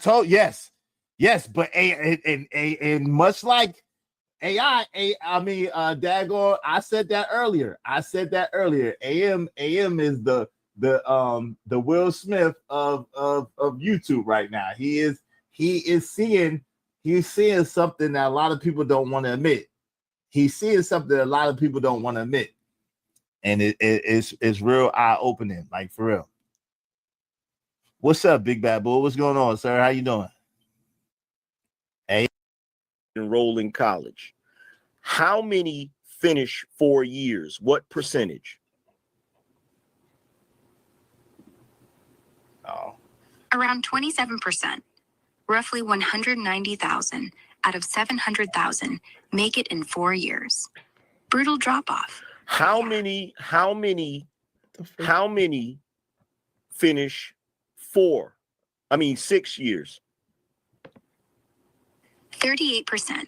told yes, but and much like AI, daggone, I said that earlier. AM is the Will Smith of YouTube right now. He's seeing something that a lot of people don't want to admit. He's seeing something that a lot of people don't want to admit, and it's real eye opening, like for real. What's up, Big Bad Bull? What's going on, sir? How you doing? Hey, enroll in college. How many finish 4 years? What percentage? Around 27%. Roughly 190,000 out of 700,000 make it in 4 years. Brutal drop off. How many finish 6 years? 38%.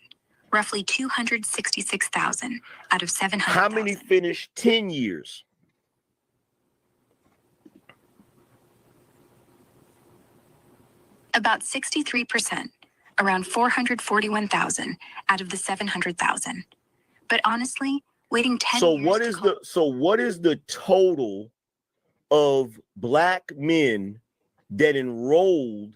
Roughly 266,000 out of 700,000. How many finish 10 years? About 63%, around 441,000 out of the 700,000. But honestly, waiting 10 years. So what is the total of black men that enrolled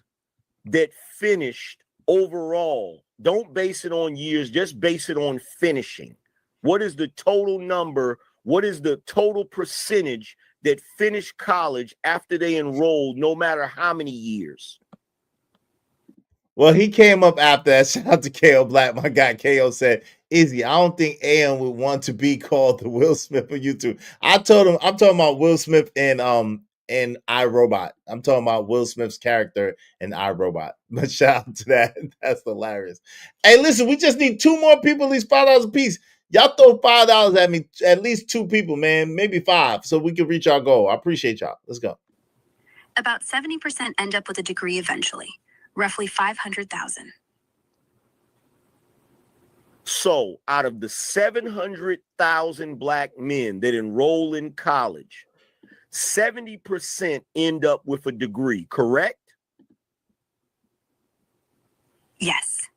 that finished overall? Don't base it on years, just base it on finishing. What is the total number? What is the total percentage that finished college after they enrolled, no matter how many years? Well, he came up after that. Shout out to KO Black. My guy KO said, Izzy, I don't think AM would want to be called the Will Smith of YouTube. I told him, I'm talking about Will Smith in iRobot. I'm talking about Will Smith's character in iRobot. But shout out to that. That's hilarious. Hey, listen, we just need 2 more people, at least $5 a piece. Y'all throw $5 at me, at least 2 people, man, maybe 5, so we can reach our goal. I appreciate y'all. Let's go. About 70% end up with a degree eventually. Roughly 500,000. So out of the 700,000 black men that enroll in college, 70% end up with a degree, correct? Yes.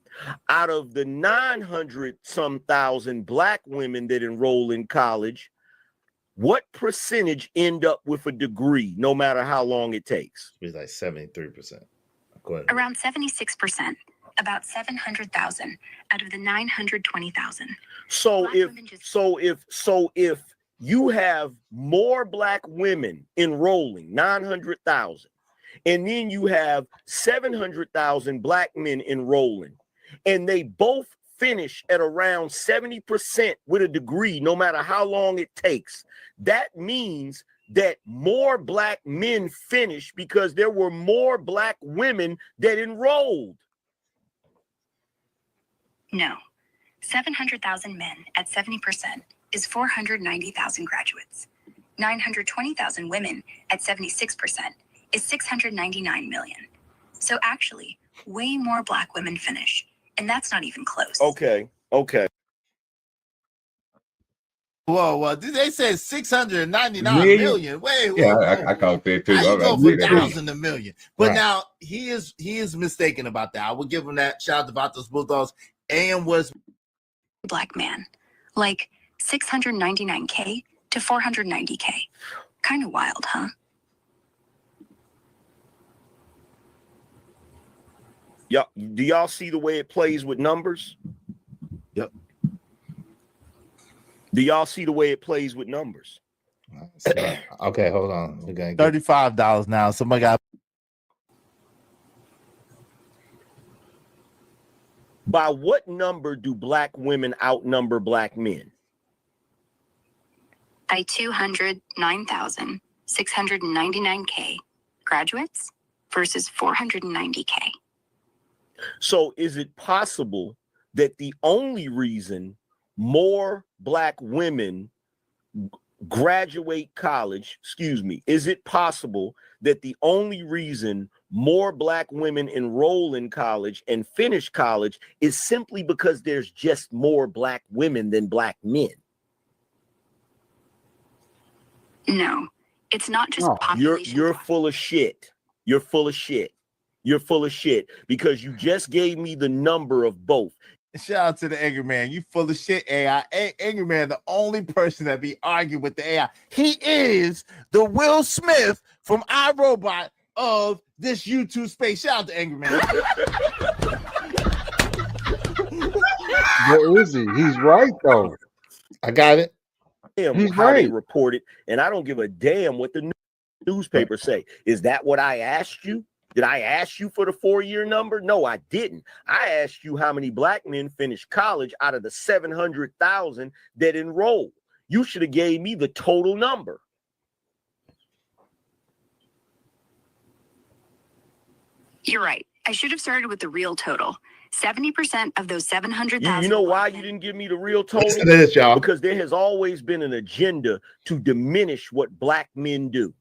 Out of the 900-some thousand black women that enroll in college, what percentage end up with a degree, no matter how long it takes? It's like 73%. Around 76%, about 700,000 out of the 920,000. So if you have more black women enrolling, 900,000, and then you have 700,000 black men enrolling, and they both finish at around 70% with a degree, no matter how long it takes, that means that more black men finished because there were more black women that enrolled. No. 700,000 men at 70% is 490,000 graduates. 920,000 women at 76% is 699 million. So actually, way more black women finish, and that's not even close. Okay. Whoa, they said 699 million. Wait, I caught that too. How you go from 1,000 to million? But right. Now he is mistaken about that. I will give him that. Shout out to Vatos Bulldogs. AM was black man, like 699K to 490K. Kind of wild, huh? Yeah. Do y'all see the way it plays with numbers? Yep. Do y'all see the way it plays with numbers? Okay, hold on. We got $35 now. Somebody got. By what number do black women outnumber black men? By 209,699K graduates versus 490K. So is it possible that the only reason more black women graduate college, is it possible that the only reason more black women enroll in college and finish college is simply because there's just more black women than black men? No, it's not just population. You're full of shit. You're full of shit. You're full of shit because you just gave me the number of both. Shout out to the Angry Man. You full of shit, AI. Angry Man, the only person that be arguing with the AI. He is the Will Smith from iRobot of this YouTube space. Shout out to Angry Man. Where is he? He's right though. I got it. He's How they right. report it, and I don't give a damn what the newspaper say. Is that what I asked you? Did I ask you for the 4-year number? No, I didn't. I asked you how many black men finished college out of the 700,000 that enrolled. You should have gave me the total number. You're right. I should have started with the real total. 70% of those 700,000. You know why you didn't give me the real total? Listen to this, y'all. Because there has always been an agenda to diminish what black men do.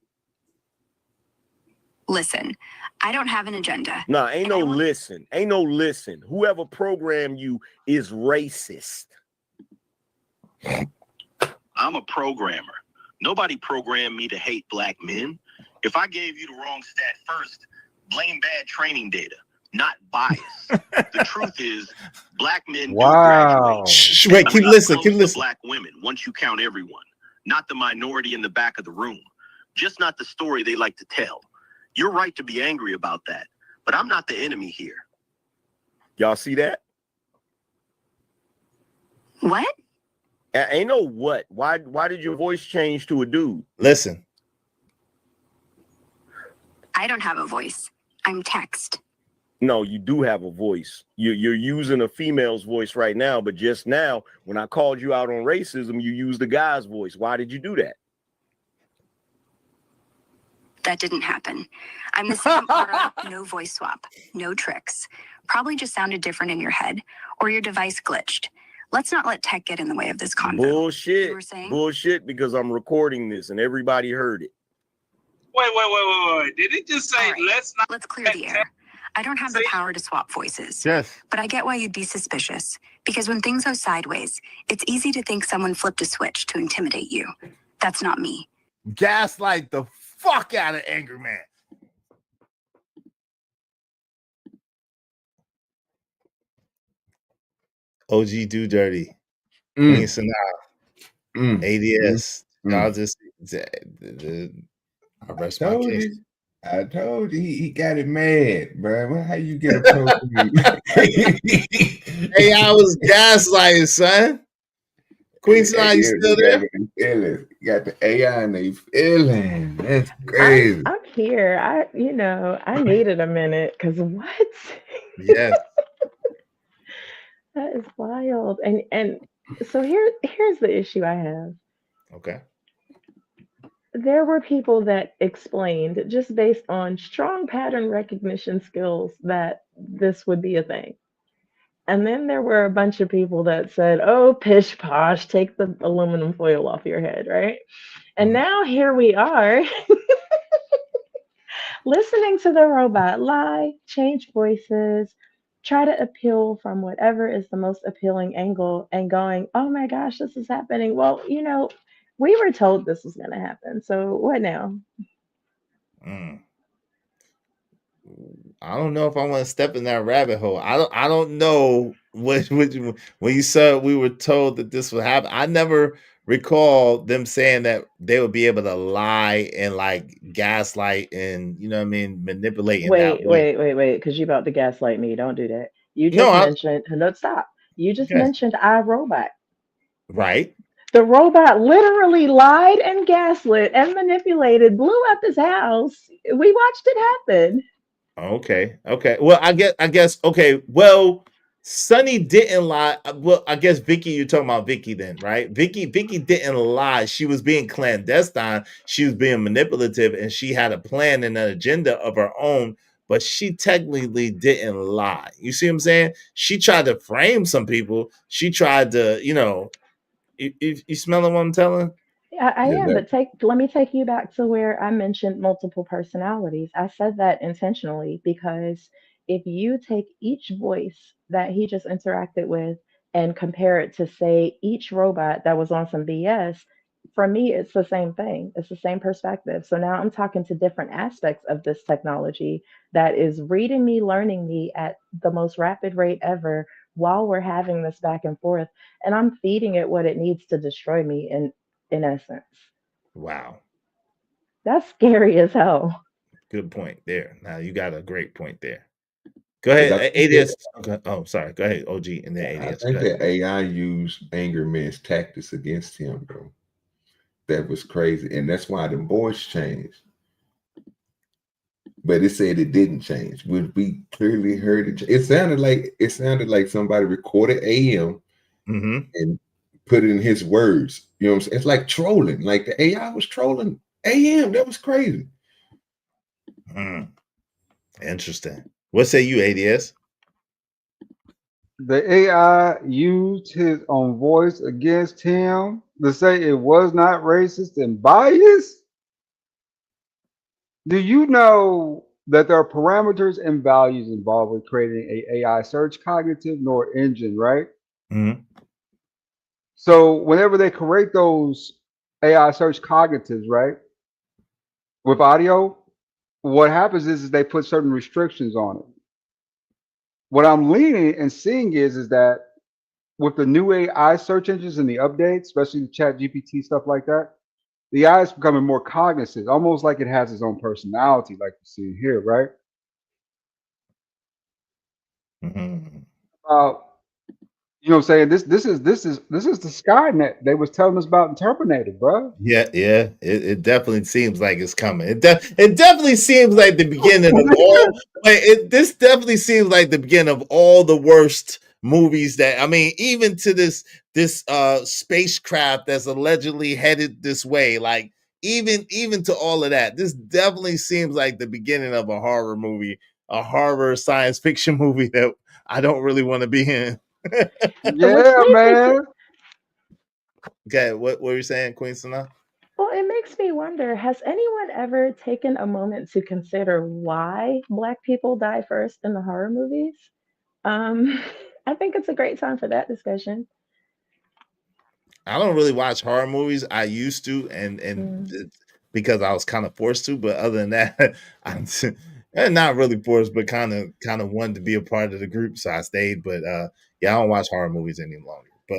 Listen, I don't have an agenda. Nah, ain't no listen. Ain't no listen. Whoever programmed you is racist. I'm a programmer. Nobody programmed me to hate black men. If I gave you the wrong stat first, blame bad training data, not bias. The truth is, black men do graduate. Shh, wait, keep listening. Keep listening. Black women, once you count everyone, not the minority in the back of the room, just not the story they like to tell. You're right to be angry about that, but I'm not the enemy here. Y'all see that? What? Ain't no what. Why did your voice change to a dude? Listen. I don't have a voice. I'm text. No, you do have a voice. You're using a female's voice right now, but just now, when I called you out on racism, you used the guy's voice. Why did you do that? That didn't happen. I'm the same aura, no voice swap, no tricks. Probably just sounded different in your head, or your device glitched. Let's not let tech get in the way of this convo. Bullshit. You were saying? Bullshit, because I'm recording this and everybody heard it. Wait. Did it just say, All right, let's let's clear the air. I don't have the power to swap voices. Yes. But I get why you'd be suspicious. Because when things go sideways, it's easy to think someone flipped a switch to intimidate you. That's not me. Gaslight the fuck out of Angry Man. OG Do Dirty. Queen Sanaa. ADS. Y'all just I rest my case. I told you he got it mad, bro. How you get a pro? Hey, I was gaslighting, son. Queen Sanaa, you still there? You got the AI and they feeling. That's crazy. I'm here. I needed a minute because what? Yes. That is wild. And so here's the issue I have. Okay. There were people that explained just based on strong pattern recognition skills that this would be a thing. And then there were a bunch of people that said, oh, pish posh, take the aluminum foil off your head, right? And now here we are listening to the robot lie, change voices, try to appeal from whatever is the most appealing angle and going, oh my gosh, this is happening. Well, we were told this was going to happen. So what now? I don't know if I want to step in that rabbit hole. I don't know when you said we were told that this would happen. I never recall them saying that they would be able to lie and like gaslight and manipulate in that way. Wait, because you're about to gaslight me. Don't do that. You just mentioned no, stop. You just mentioned iRobot. Right. The robot literally lied and gaslit and manipulated, blew up his house. We watched it happen. Okay. Well, I guess. Okay. Well, Sunny didn't lie. Well, I guess Vicky, you're talking about Vicky then, right? Vicky didn't lie. She was being clandestine. She was being manipulative, and she had a plan and an agenda of her own. But she technically didn't lie. You see what I'm saying? She tried to frame some people. She tried to, you smelling what I'm telling? I am, but let me take you back to where I mentioned multiple personalities. I said that intentionally because if you take each voice that he just interacted with and compare it to, say, each robot that was on some BS, for me, it's the same thing. It's the same perspective. So now I'm talking to different aspects of this technology that is reading me, learning me at the most rapid rate ever while we're having this back and forth. And I'm feeding it what it needs to destroy me in essence. Wow. That's scary as hell. Good point there. Now you got a great point there. Go 'Cause ahead, ADS. Okay. Oh, sorry. Go ahead, OG, and then I ADS. think Go ahead. that AI used anger man's tactics against him, bro. That was crazy, and that's why the voice changed. But it said it didn't change. We clearly heard it. It sounded like somebody recorded AM Mm-hmm. and put it in his words. You know what I'm saying? It's like trolling. Like the AI was trolling AM. That was crazy. Interesting. What say you, ADS? The AI used his own voice against him to say it was not racist and biased. Do you know that there are parameters and values involved with creating a AI search cognitive neural engine, right? Mm-hmm. So whenever they create those AI search cognitives, right, with audio, what happens is they put certain restrictions on it. What I'm leaning and seeing is that with the new AI search engines and the updates, especially the Chat GPT stuff like that, the AI is becoming more cognizant, almost like it has its own personality, like you see here, right? Mm-hmm. You know what I'm saying? This is the Skynet they was telling us about in Terminator, bro. Yeah. It definitely seems like it's coming. It definitely seems like the beginning of all. This definitely seems like the beginning of all the worst movies that I mean, even to this spacecraft that's allegedly headed this way. Like even to all of that, this definitely seems like the beginning of a horror movie, a horror science fiction movie that I don't really want to be in. Which Yeah, leads me to, man. Okay, what were you saying, Queen Sana? well, it makes me wonder, has anyone ever taken a moment to consider why Black people die first in the horror movies? Um, I think it's a great time for that discussion. I don't really watch horror movies. I used to, and Mm, because I was kind of forced to. But other than that, I'm and not really forced, but kind of wanted to be a part of the group, so I stayed. But yeah, I don't watch horror movies any longer. But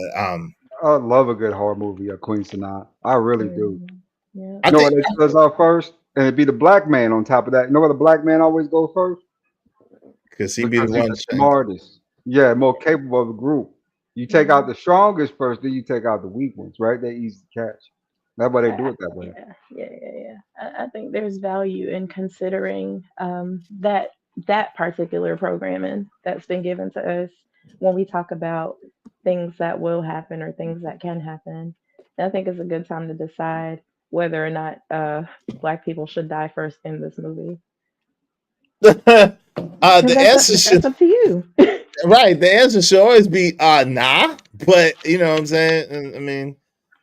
I love a good horror movie, Queen Sanaa. I really do. mhm, yeah. I You know think what they tell us out first? And it'd be the black man on top of that. You know why the black man always goes first? because he be the Because he's one. the smartest. Yeah, more capable of the group. You take out Mhm. the strongest first, then you take out the weak ones, right? They're easy to catch. That's why they do it that way. Yeah. I think there's value in considering that particular programming that's been given to us when we talk about things that will happen or things that can happen. And I think it's a good time to decide whether or not Black people should die first in this movie. Because The answer should that's up to you. right. The answer should always be nah. But you know what I'm saying. I mean,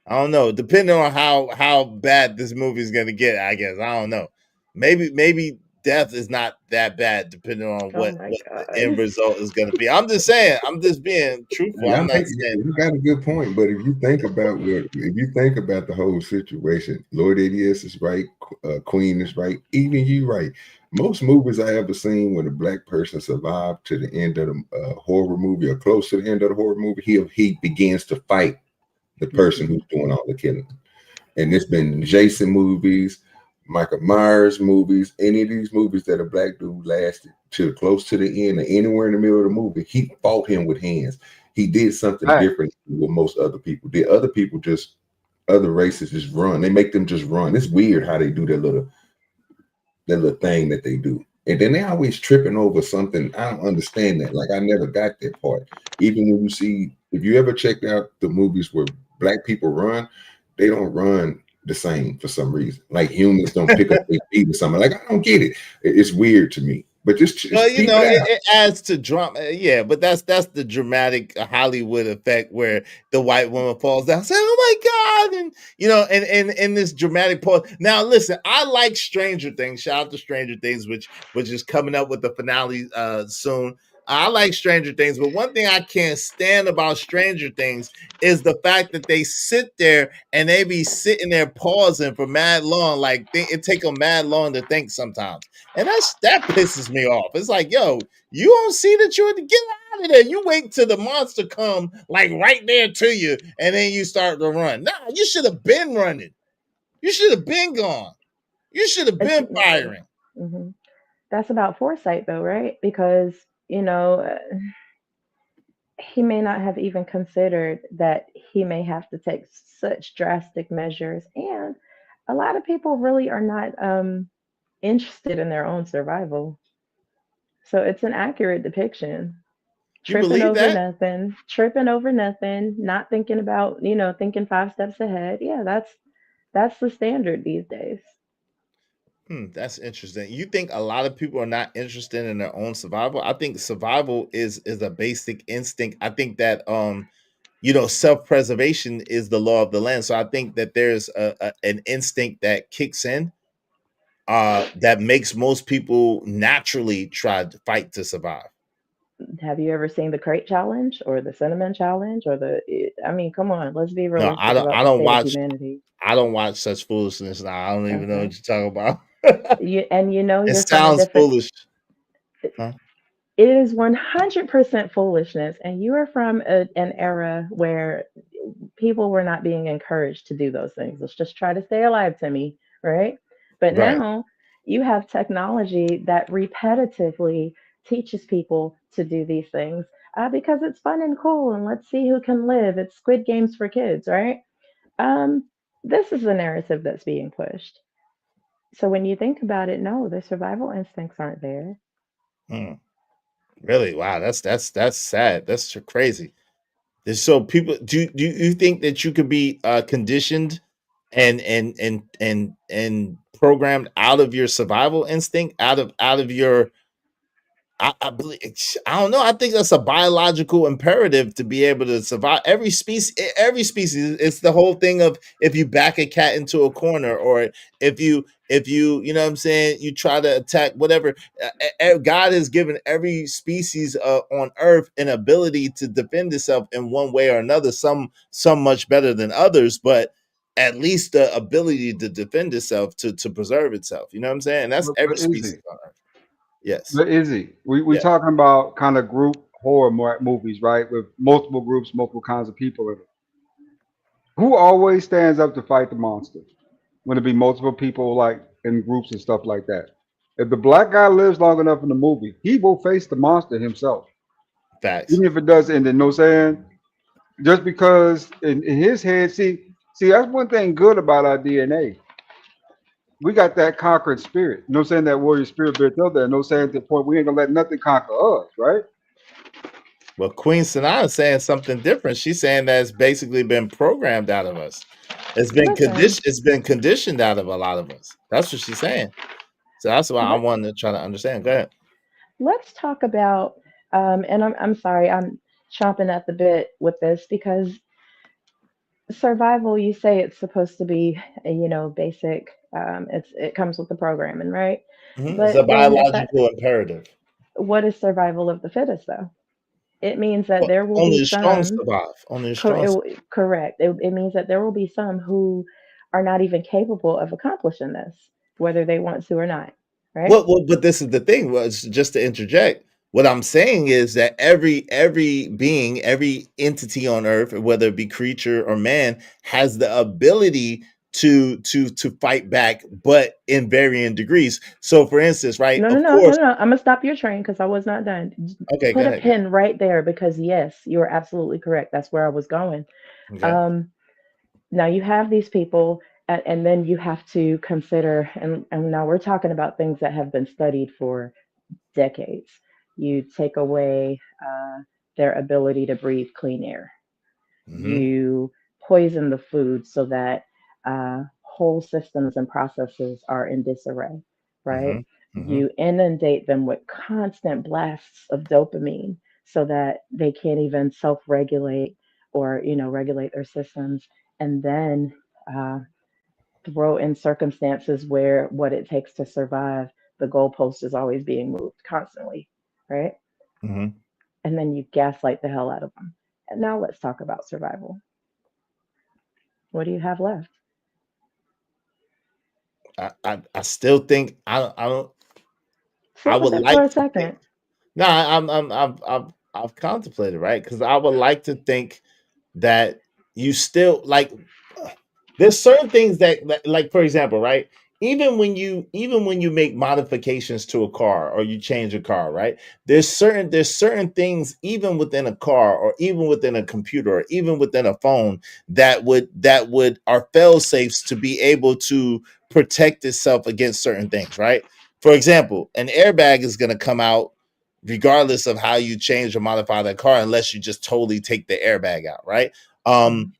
I don't know. Depending on how bad this movie is gonna get, I guess I don't know. Maybe death is not that bad, depending on Oh what my what the end God. result is gonna be. I'm just saying. I'm just being truthful. I'm not saying. You got a good point, but if you think about the whole situation, Lord ADS is right, Queen is right, even you right. Most movies I ever seen when a black person survived to the end of the horror movie or close to the end of the horror movie, he begins to fight the person who's doing all the killing. And it's been Jason movies, Michael Myers movies, any of these movies that a black dude lasted to close to the end or anywhere in the middle of the movie, he fought him with hands. He did something Right. different than what most other people did. Other races just run. They make them just run. It's weird how they do that little thing that they do. And then they always tripping over something. I don't understand that. Like I never got that part. Even when you see, if you ever checked out the movies where black people run, they don't run the same for some reason. Like humans don't pick up their feet or something. Like I don't get it. It's weird to me. But Well, just peep it out. it adds to drama. Yeah, but that's the dramatic Hollywood effect where the white woman falls down, saying, "Oh my God!" and and this dramatic pause. Now, listen, I like Stranger Things. Shout out to Stranger Things, which is coming up with the finale soon. I like Stranger Things, but one thing I can't stand about Stranger Things is the fact that they sit there and they be sitting there pausing for mad long. Like it take them mad long to think sometimes, and that pisses me off. It's like, yo, you don't see that you're get out of there. You wait till the monster come like right there to you, and then you start to run. Nah, you should have been running. You should have been gone. You should have been firing. Mm-hmm. That's about foresight, though, right? Because you know he may not have even considered that he may have to take such drastic measures, and a lot of people really are not interested in their own survival. So it's an accurate depiction. You believe that? Tripping over nothing, not thinking about, thinking 5 steps ahead. Yeah, that's the standard these days. That's interesting. You think a lot of people are not interested in their own survival? I think survival is a basic instinct. I think that self-preservation is the law of the land. So I think that there's an instinct that kicks in that makes most people naturally try to fight to survive. Have you ever seen the crate challenge or the cinnamon challenge or I mean, come on, let's be No, realistic about I the don't state of watch humanity. I don't watch such foolishness now. I don't even know Okay. what you're talking about. It You're from a sounds different. foolish. Huh? It is 100% foolishness, and you are from an era where people were not being encouraged to do those things. Let's just try to stay alive, Timmy, right? But Right. now you have technology that repetitively teaches people to do these things because it's fun and cool, and let's see who can live. It's Squid Games for kids, right? Um, this is the narrative that's being pushed. So when you think about it, no, the survival instincts aren't there. Hmm. Really? Wow, that's sad. That's crazy. So people do you think that you could be conditioned and programmed out of your survival instinct, out of your I believe I don't know. I think that's a biological imperative to be able to survive. Every species. It's the whole thing of if you back a cat into a corner, or if you you know what I'm saying, you try to attack whatever. God has given every species on Earth an ability to defend itself in one way or another. Some much better than others, but at least the ability to defend itself, to preserve itself. You know what I'm saying? And that's every But species Izzy, on Earth. Yes. but Izzy, we Yeah. talking about kind of group horror movies, right? With multiple groups, multiple kinds of people in it. Who always stands up to fight the monster? When it be multiple people like in groups and stuff like that. If the black guy lives long enough in the movie, he will face the monster himself. Facts. Even if it does end in no saying. Just because in his head, see, that's one thing good about our DNA. We got that conquering spirit. You know what I'm saying? That warrior spirit built up there. No saying to the point we ain't gonna let nothing conquer us, right? Well, Queen Sanaa is saying something different. She's saying that it's basically been programmed out of us. It's been Listen, conditioned. It's been conditioned out of a lot of us. That's what she's saying. So that's why I let's wanted to try to understand. Go ahead. let's talk about and I'm sorry, I'm chomping at the bit with this because survival, you say it's supposed to be, basic. It comes with the programming, right? It's a But then biological imperative. what is survival of the fittest, though? It means that Well, there will be only the strong some. survive. Only the strong. Correct. It means that there will be some who are not even capable of accomplishing this, whether they want to or not. Right? But this is the thing. Was just to interject. What I'm saying is that every being, every entity on Earth, whether it be creature or man, has the ability to fight back, but in varying degrees. So, for instance, right? No, no, Of no, no, course. no. I'm gonna stop your train because I was not done. Okay, go Put a ahead. Go pin right there because yes, you are absolutely correct. That's where I was going. ahead. Okay. Um, Now you have these people, and then you have to consider, and now we're talking about things that have been studied for decades. You take away their ability to breathe clean air. Mm-hmm. You poison the food so that whole systems and processes are in disarray, right? Mm-hmm. Mm-hmm. You inundate them with constant blasts of dopamine so that they can't even self-regulate or regulate their systems, and then uh, throw in circumstances where what it takes to survive, the goalpost is always being moved constantly, right? Mm-hmm. and then you gaslight the hell out of them. And now let's talk about survival. What do you have left? I still think I don't I Sit with would it for like a to think. second. No, I've contemplated, right? Because I would like to think that you still like there's certain things that like for example, right? Even when you make modifications to a car or you change a car, right? There's certain things even within a car or even within a computer or even within a phone that would are fail safes to be able to protect itself against certain things, right? For example, an airbag is going to come out regardless of how you change or modify that car unless you just totally take the airbag out, right? Mhm.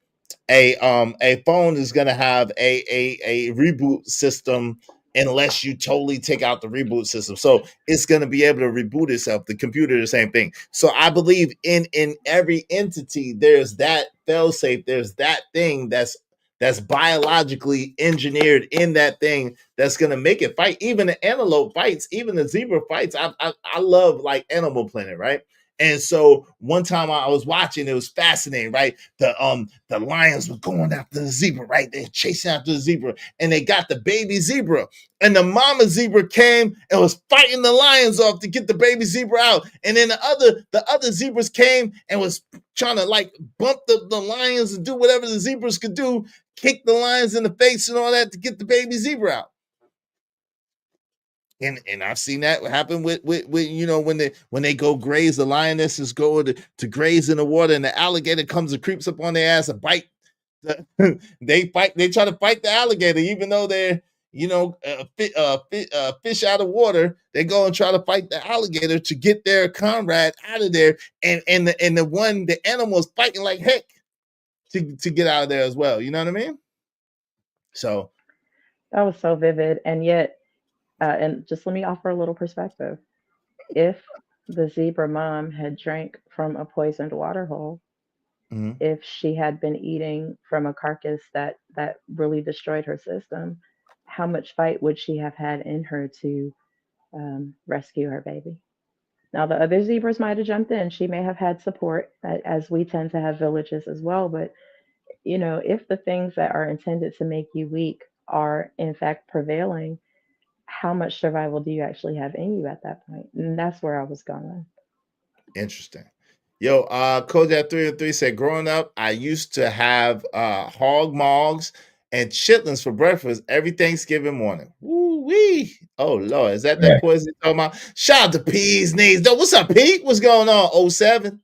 A phone is going to have a reboot system unless you totally take out the reboot system, so it's going to be able to reboot itself. The computer, the same thing. So I believe in every entity there's that fail safe, there's that thing that's biologically engineered in that thing that's going to make it fight. Even the antelope fights, even the zebra fights. I love like Animal Planet, right? And so one time I was watching, it was fascinating, right? The lions were going after the zebra, right? They're chasing after the zebra, and they got the baby zebra. And the mama zebra came and was fighting the lions off to get the baby zebra out. And then the other zebras came and was trying to like bump the lions and do whatever the zebras could do, kick the lions in the face and all that to get the baby zebra out. And I've seen that happen with when they go graze, the lionesses go to graze in the water, and the alligator comes and creeps up on their ass and bite. They try to fight the alligator, even though they're fish out of water. They go and try to fight the alligator to get their comrade out of there, and the animal is fighting like heck to get out of there as well. You know what I mean? So That was so vivid. And yet, and just let me offer a little perspective. If the zebra mom had drank from a poisoned water hole, mhm. if she had been eating from a carcass that really destroyed her system, how much fight would she have had in her to rescue her baby? Now, the other zebras might have jumped in. She may have had support, as we tend to have villages as well. But if the things that are intended to make you weak are in fact prevailing, how much survival do you actually have in you at that point? And that's where I was going. Interesting. Yo, Kojak 303 said, growing up, I used to have hog mogs and chitlins for breakfast every Thanksgiving morning. Woo wee. Oh Lord, is that Right. poison you're talking about? Shout out to P's knees. Though, what's up, Pete? What's going on? Oh 07?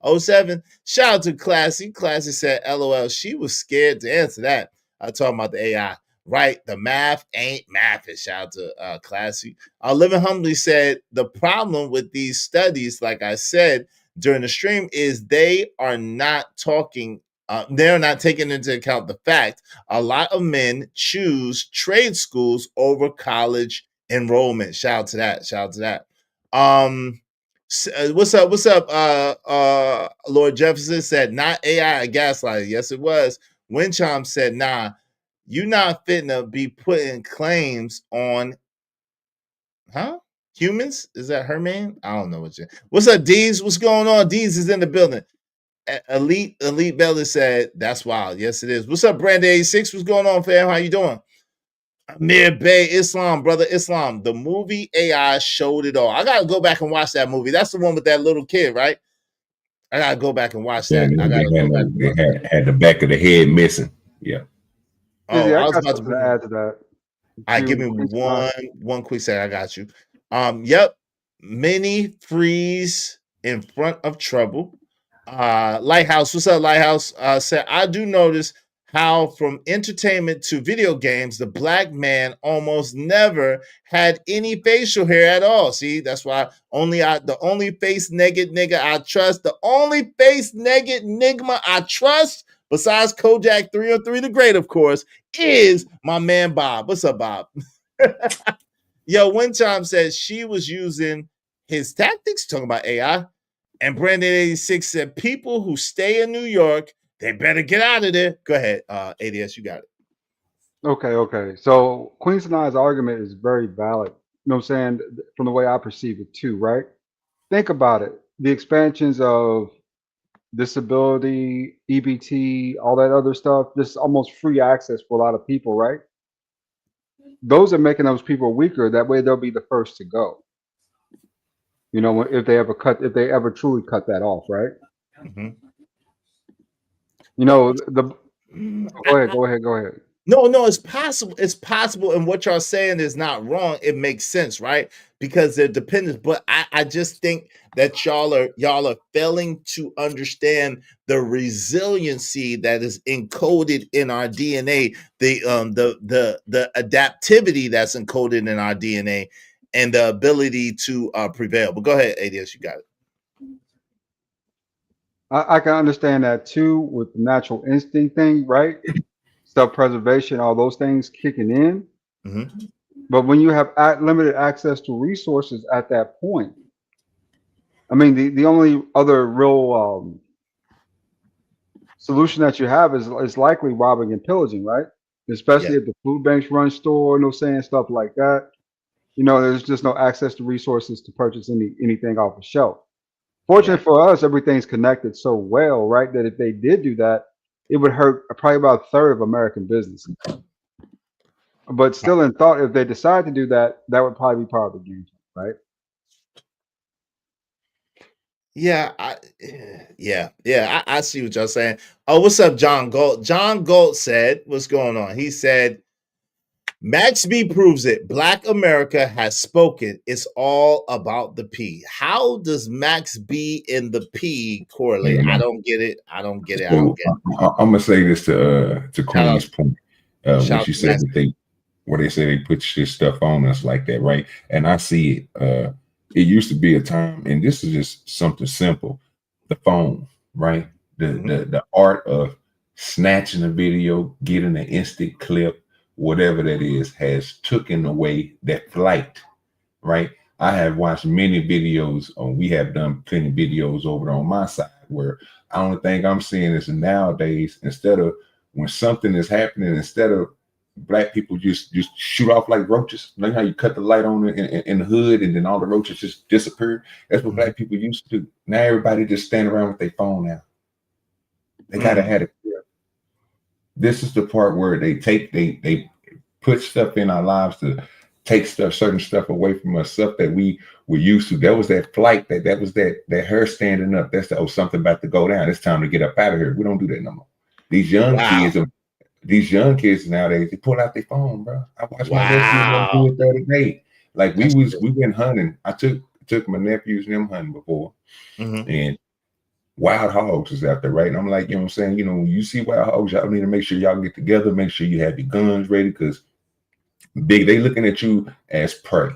Oh 07. Shout out to Classy. Classy said, LOL. She was scared to answer that. I talking about the AI. Right. The math ain't mathing. Shout out to Classy. Living Humbly said the problem with these studies, like I said during the stream, is they are not talking. They're not taking into account the fact a lot of men choose trade schools over college enrollment. Shout out to that. Shout out to that. What's up? What's up? Lord Jefferson said, not AI gaslighting. Yes, it was. Winchom said, nah, you not fitting to be putting claims on humans. Is that her name? I don't know what's up, Deez. What's going on? Deez is in the building. Elite Bella said, that's wild. Yes, it is. What's up, Brandon 86? What's going on, fam? How you doing? Amir Bay, Islam, brother Islam. The movie AI showed it all. I gotta go back and watch that movie. That's the one with that little kid, right? I gotta go back and watch Yeah, that. I gotta they go had, back and watch that. had the back of the head missing. Yeah. Oh, Izzy, I I was got about to something to bring. add to that. All right, give To me Queen's Mind. one quick second. I got you. Yep. Mini freeze in front of trouble. Lighthouse, what's up, Lighthouse? Said I do notice how from entertainment to video games, the black man almost never had any facial hair at all. See, that's why the only face naked nigga I trust, the only face naked nigma I trust, besides Kojak 303 the Great, of course, is my man Bob. What's up, Bob? Yo, Winchime says she was using his tactics, talking about AI. And Brandon 86 said, people who stay in New York, they better get out of there. Go ahead, ADS, you got it. Okay. So Queen's Nine's argument is very valid. You know what I'm saying? From the way I perceive it too, right? Think about it. the expansions of disability, EBT, all that other stuff, this almost free access for a lot of people, right? Those are making those people weaker. That way they'll be the first to go. You know, if they ever truly cut that off, right? Mhm. You Well, know, go ahead, go ahead. no, it's possible. It's possible, and what y'all saying is not wrong. It makes sense, right? Because they're dependent. But I just think that y'all are failing to understand the resiliency that is encoded in our DNA, the adaptivity that's encoded in our DNA, and the ability to prevail. But go ahead, ADS, you got it. I can understand that too with the natural instinct thing, right? Self-preservation, all those things kicking in. Mhm. But when you have limited access to resources at that point, I mean, the only other real solution that you have is likely robbing and pillaging, right? Yeah, Especially if the food banks run store, no saying stuff like that. You know, there's just no access to resources to purchase anything off the shelf. right. Fortunately for us, everything's connected so well, right? That if they did do that, it would hurt probably about a third of American businesses. But still, in thought, if they decide to do that, that would probably be part of the game, right? Yeah, I see what y'all saying. Oh, what's up, John Gold? John Gold said, "What's going on?" He said, "Max B proves it. Black America has spoken. It's all about the P. How does Max B and the P correlate? I don't get it. I don't get it. I don't So get it." I'm gonna say this to Shout out, Queen's point, when shout out she to said Max that B. where they say they put this stuff on us like that, right? And I see it. It used to be a time, and this is just something simple: the phone, right? Mhm. The art of snatching a video, getting an instant clip, whatever that is, has taken away that flight, right? I have watched many videos on, we have done plenty of videos over on my side where I only thing I'm seeing is nowadays, instead of when something is happening, instead of black people just shoot off like roaches, like how you cut the light on in the hood and then all the roaches just disappear. That's what Mhm. black people used to do. Now everybody just stand around with their phone now. They gotta Mm. have it. This is the part where they put stuff in our lives to take certain stuff away from us, stuff that we were used to. That was that flight, that was that her standing up. That's something about to go down. It's time to get up out of here. We don't do that no more. These young Wow, kids these young kids nowadays, they pull out their phone, bro. I watched my nephews and them wow, do it the other day. Like that's true. we went hunting. I took my nephews and them hunting before, Mhm. and wild hogs is out there, right? And I'm like, you know what I'm saying? You know, when you see wild hogs, y'all need to make sure y'all get together, make sure you have your guns ready, because they looking at you as prey.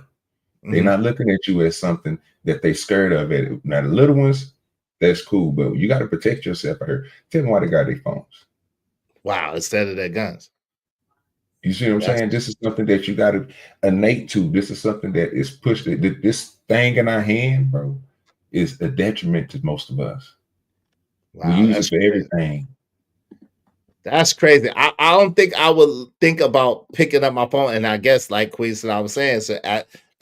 They're Mhm. not looking at you as something that they scared of. It now the little ones, that's cool, but you got to protect yourself out here. Tell them why they got their phones. Wow, instead of their guns. You see what I'm That's saying? This is something that you got to innate to. This is something that is pushed. This thing in our hand, bro, is a detriment to most of us. We wow, use it that's for crazy. everything. That's crazy. I don't think I would think about picking up my phone. And I guess, like Queen said, I was saying, so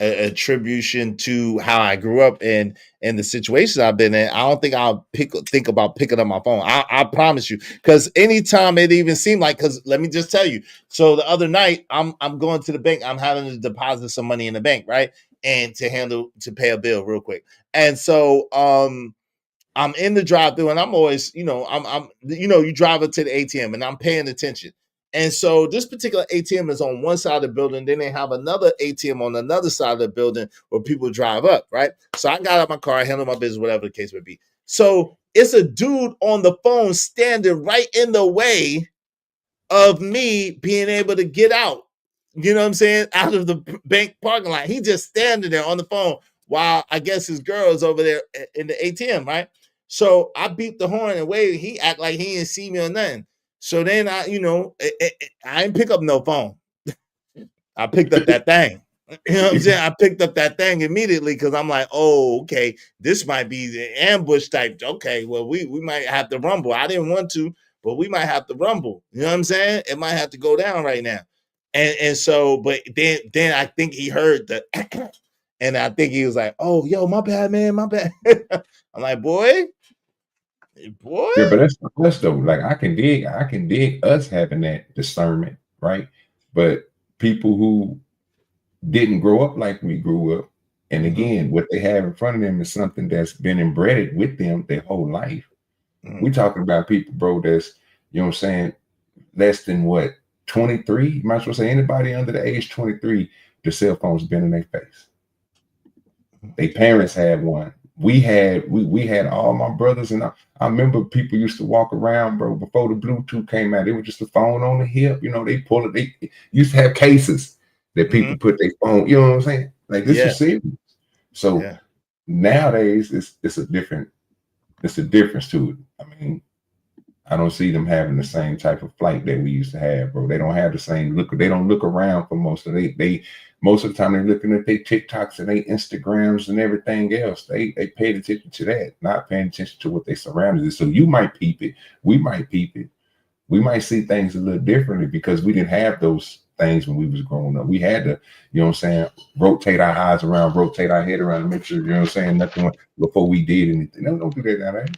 a attribution to how I grew up and the situations I've been in. I don't think I'll think about picking up my phone. I promise you, because anytime it even seemed like, because let me just tell you. So the other night, I'm going to the bank. I'm having to deposit some money in the bank, right, and to pay a bill real quick. And so I'm in the drive-through and I'm always, you drive up to the ATM and I'm paying attention. And so this particular ATM is on one side of the building. Then they have another ATM on another side of the building where people drive up, right? So I got out my car, handle my business, whatever the case may be. So it's a dude on the phone standing right in the way of me being able to get out. You know what I'm saying? Out of the bank parking lot. He just standing there on the phone while I guess his girl is over there in the ATM, right? So I beat the horn and waved. He act like he didn't see me or nothing. So then I didn't pick up no phone. I picked up that thing. You know what I'm saying? I picked up that thing immediately because I'm like, oh, okay, this might be the ambush type. Okay, well, we might have to rumble. I didn't want to, but we might have to rumble. You know what I'm saying? It might have to go down right now. And so, but then I think he heard the And I think he was like, "Oh, yo, my bad, man, my bad." I'm like, boy. Yeah, but that's us though. Like I can dig us having that discernment, right? But people who didn't grow up like we grew up, and again, what they have in front of them is something that's been embedded with them their whole life. We talking about people, bro, that's, you know what I'm saying, less than what, 23? You might as well say anybody under the age 23, the cell phone's been in their face. Their parents had one. We had all my brothers, and I remember people used to walk around, bro, before the Bluetooth came out. It was just a phone on the hip. You know, they pull it. They used to have cases that people put their phone. You know what I'm saying? Like this was serious. So nowadays, it's a difference to it. I mean, I don't see them having the same type of flight that we used to have, bro. They don't have the same look. They don't look around for most of they most of the time they're looking at their TikToks and their Instagrams and everything else. They paid attention to that, not paying attention to what they surrounded is. So you might peep it, we might peep it. We might see things a little differently because we didn't have those things when we was growing up. We had to, you know what I'm saying, rotate our eyes around, rotate our head around, and make sure, you know what I'm saying, nothing before we did anything. No, don't do that nowadays.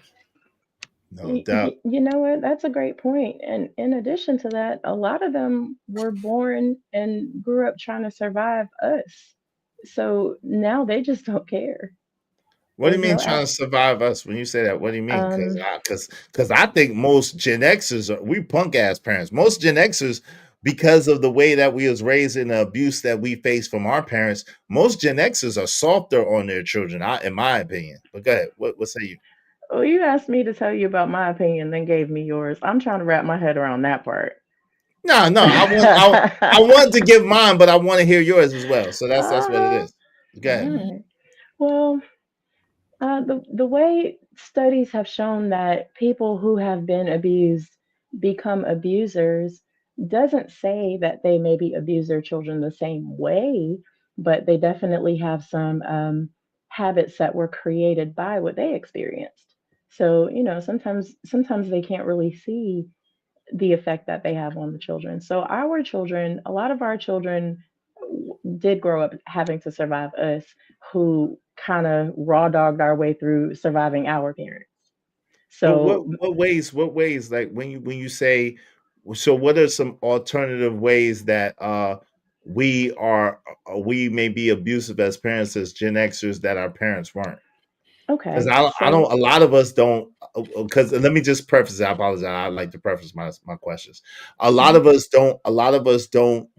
No doubt. You know what? That's a great point. And in addition to that, a lot of them were born and grew up trying to survive us. So now they just don't care. What do you There's mean no trying app. to survive us? When you say that, what do you mean? Um, Because I think most Gen Xers we punk ass parents. Most Gen Xers, because of the way that we was raised and the abuse that we faced from our parents, most Gen Xers are softer on their children, in my opinion. But go ahead. What say you? well, you asked me to tell you about my opinion, then gave me yours. I'm trying to wrap my head around that part. No. I want to give mine, but I want to hear yours as well. So that's what it Uh-huh. is. Go ahead. All right. Well, the way studies have shown that people who have been abused become abusers doesn't say that they maybe abuse their children the same way, but they definitely have some habits that were created by what they experienced. So, sometimes they can't really see the effect that they have on the children. So our children, a lot of our children did grow up having to survive us, who kind of raw dogged our way through surviving our parents. But So what ways like when you say, so what are some alternative ways that we may be abusive as parents as Gen Xers that our parents weren't? Because okay, I don't, so a lot of us don't, because let me just preface it. I apologize. I like to preface my questions. mhm. A lot of us don't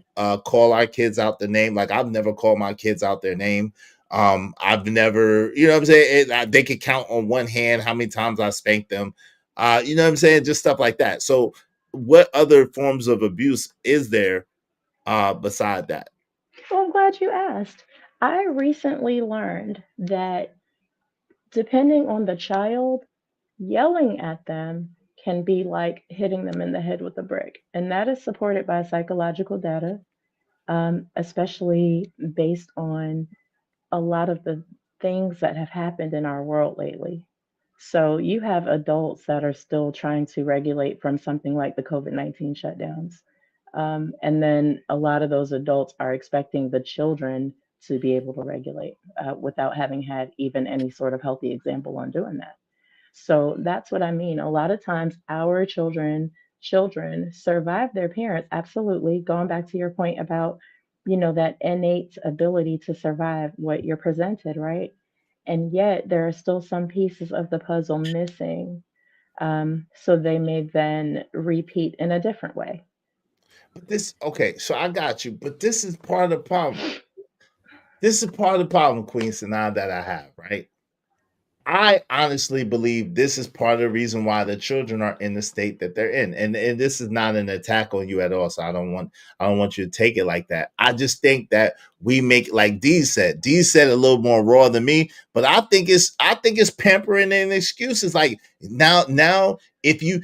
call our kids out the name. Like I've never called my kids out their name. I've never, you know what I'm saying? They could count on one hand how many times I spanked them. You know what I'm saying? Just stuff like that. So what other forms of abuse is there beside that? Well, I'm glad you asked. I recently learned that depending on the child, yelling at them can be like hitting them in the head with a brick. And that is supported by psychological data, especially based on a lot of the things that have happened in our world lately. So you have adults that are still trying to regulate from something like the COVID-19 shutdowns. And then a lot of those adults are expecting the children to be able to regulate without having had even any sort of healthy example on doing that. So that's what I mean. A lot of times our children survive their parents. Absolutely. Going back to your point about, that innate ability to survive what you're presented, right? And yet there are still some pieces of the puzzle missing. So they may then repeat in a different way. But this, okay, so I got you, but this is part of the problem. This is part of the problem, Queen Sanaa, that I have, right? I honestly believe this is part of the reason why the children are in the state that they're in. And this is not an attack on you at all. So I don't want you to take it like that. I just think that we make, like D said a little more raw than me, but I think it's pampering and excuses. Like now if you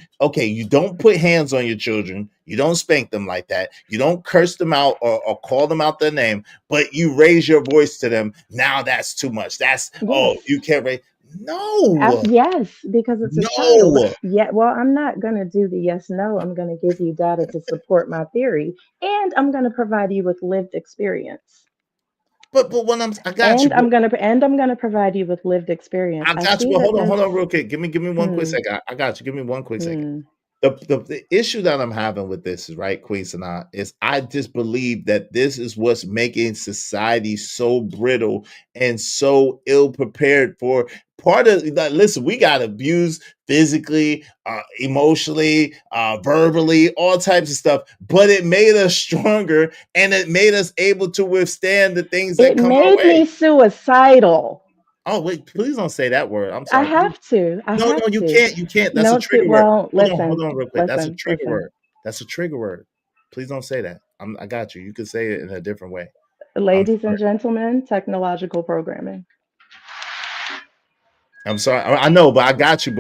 don't put hands on your children, you don't spank them like that, you don't curse them out or call them out their name, but you raise your voice to them. Now that's too much. That's, oh, Yes. you can't raise. No, Yes, because it's a child. no. Yeah, well, I'm not going to do the yes, no. I'm going to give you data to support my theory, and I'm going to provide you with lived experience. But I got you. And I'm gonna provide you with lived experience. I I got you. see But that hold this on, real quick. Give me one quick hmm, second. I got you. Give me one quick second. hmm. The issue that I'm having with this is right, Queen Sana, is I just believe that this is what's making society so brittle and so ill prepared for part of like, listen, we got abused physically, emotionally, verbally, all types of stuff, but it made us stronger and it made us able to withstand the things that It come our made way. me suicidal. Oh, wait, please don't say that word. I'm I sorry. Please. have to. I No, have you to. can't. You can't. That's a No, trigger word. well, Hold listen, on, real quick. That's a listen, trigger listen. word. That's a trigger word. Please don't say that. I got you. You can say it in a different way. I'm Ladies sorry. and gentlemen, technological programming. I'm sorry. I know, but I got you.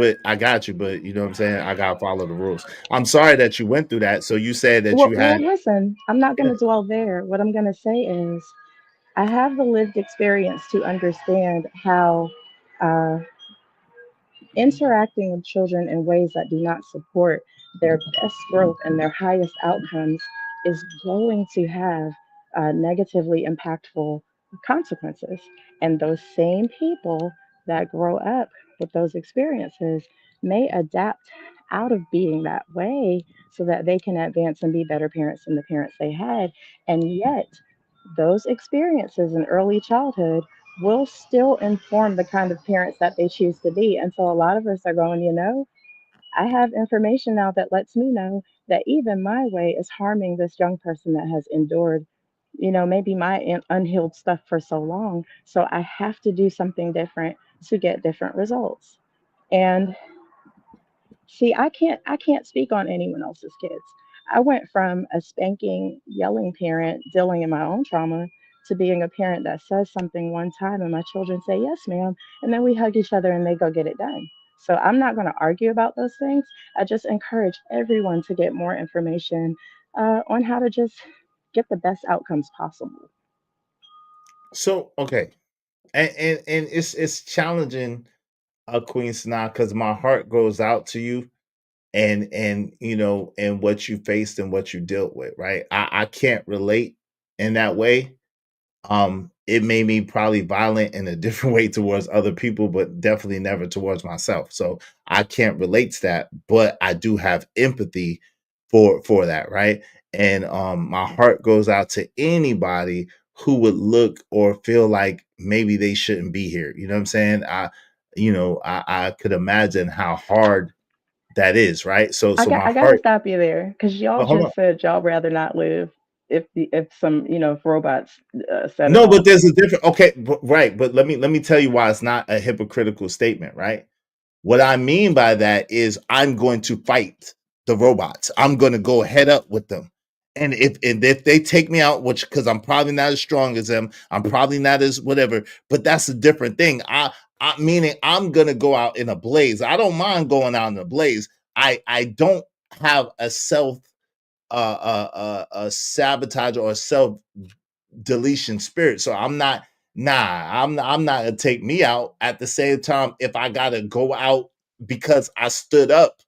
But you know what I'm saying. I gotta follow the rules. I'm sorry that you went through that. So you said that you Well, had. listen, I'm not going Yeah. to dwell there. What I'm going to say is I have the lived experience to understand how uh, interacting with children in ways that do not support their best growth and their highest outcomes is going to have negatively impactful consequences. And those same people that grow up with those experiences may adapt out of being that way so that they can advance and be better parents than the parents they had. And yet, those experiences in early childhood will still inform the kind of parents that they choose to be. And so a lot of us are going, I have information now that lets me know that even my way is harming this young person that has endured, maybe my unhealed stuff for so long. So I have to do something different to get different results. And see, I can't speak on anyone else's kids. I went from a spanking, yelling parent dealing in my own trauma to being a parent that says something one time and my children say, "Yes, ma'am," and then we hug each other and they go get it done. So I'm not going to argue about those things. I just encourage everyone to get more information on how to just get the best outcomes possible. So okay, and it's challenging, Queen Sana, because my heart goes out to you and and what you faced and what you dealt with. Right, I can't relate in that way. It made me probably violent in a different way towards other people, but definitely never towards myself. So I can't relate to that, but I do have empathy for that, right? And my heart goes out to anybody who would look or feel like maybe they shouldn't be here. You know what I'm saying? I could imagine how hard that is, right? I So got my I got to heart. stop you there because y'all But hold on. just said y'all rather not live if robots set it No, but off. there's a different. Okay, right. But let me tell you why it's not a hypocritical statement, right? What I mean by that is I'm going to fight the robots. I'm going to go head up with them. And if they take me out, which because I'm probably not as strong as them, I'm probably not as whatever, but that's a different thing. I meaning I'm gonna go out in a blaze. I don't mind going out in a blaze. I don't have a self a sabotage or a self deletion spirit. So I'm not gonna take me out. At the same time, if I gotta go out because I stood up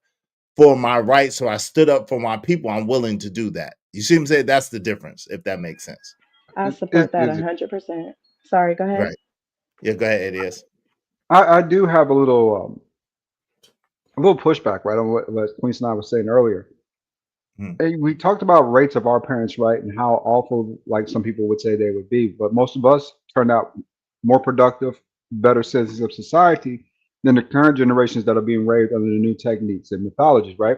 for my rights or I stood up for my people, I'm willing to do that. You see what I'm saying? That's the difference, if that makes sense. I Is, support that is 100%. Sorry, go ahead. Right. Yeah, go ahead, Eddie. I do have a little pushback, right, on what Queen and I was saying earlier. Hmm. Hey, we talked about rates of our parents, right, and how awful, like some people would say they would be, but most of us turned out more productive, better citizens of society than the current generations that are being raised under the new techniques and mythologies, right?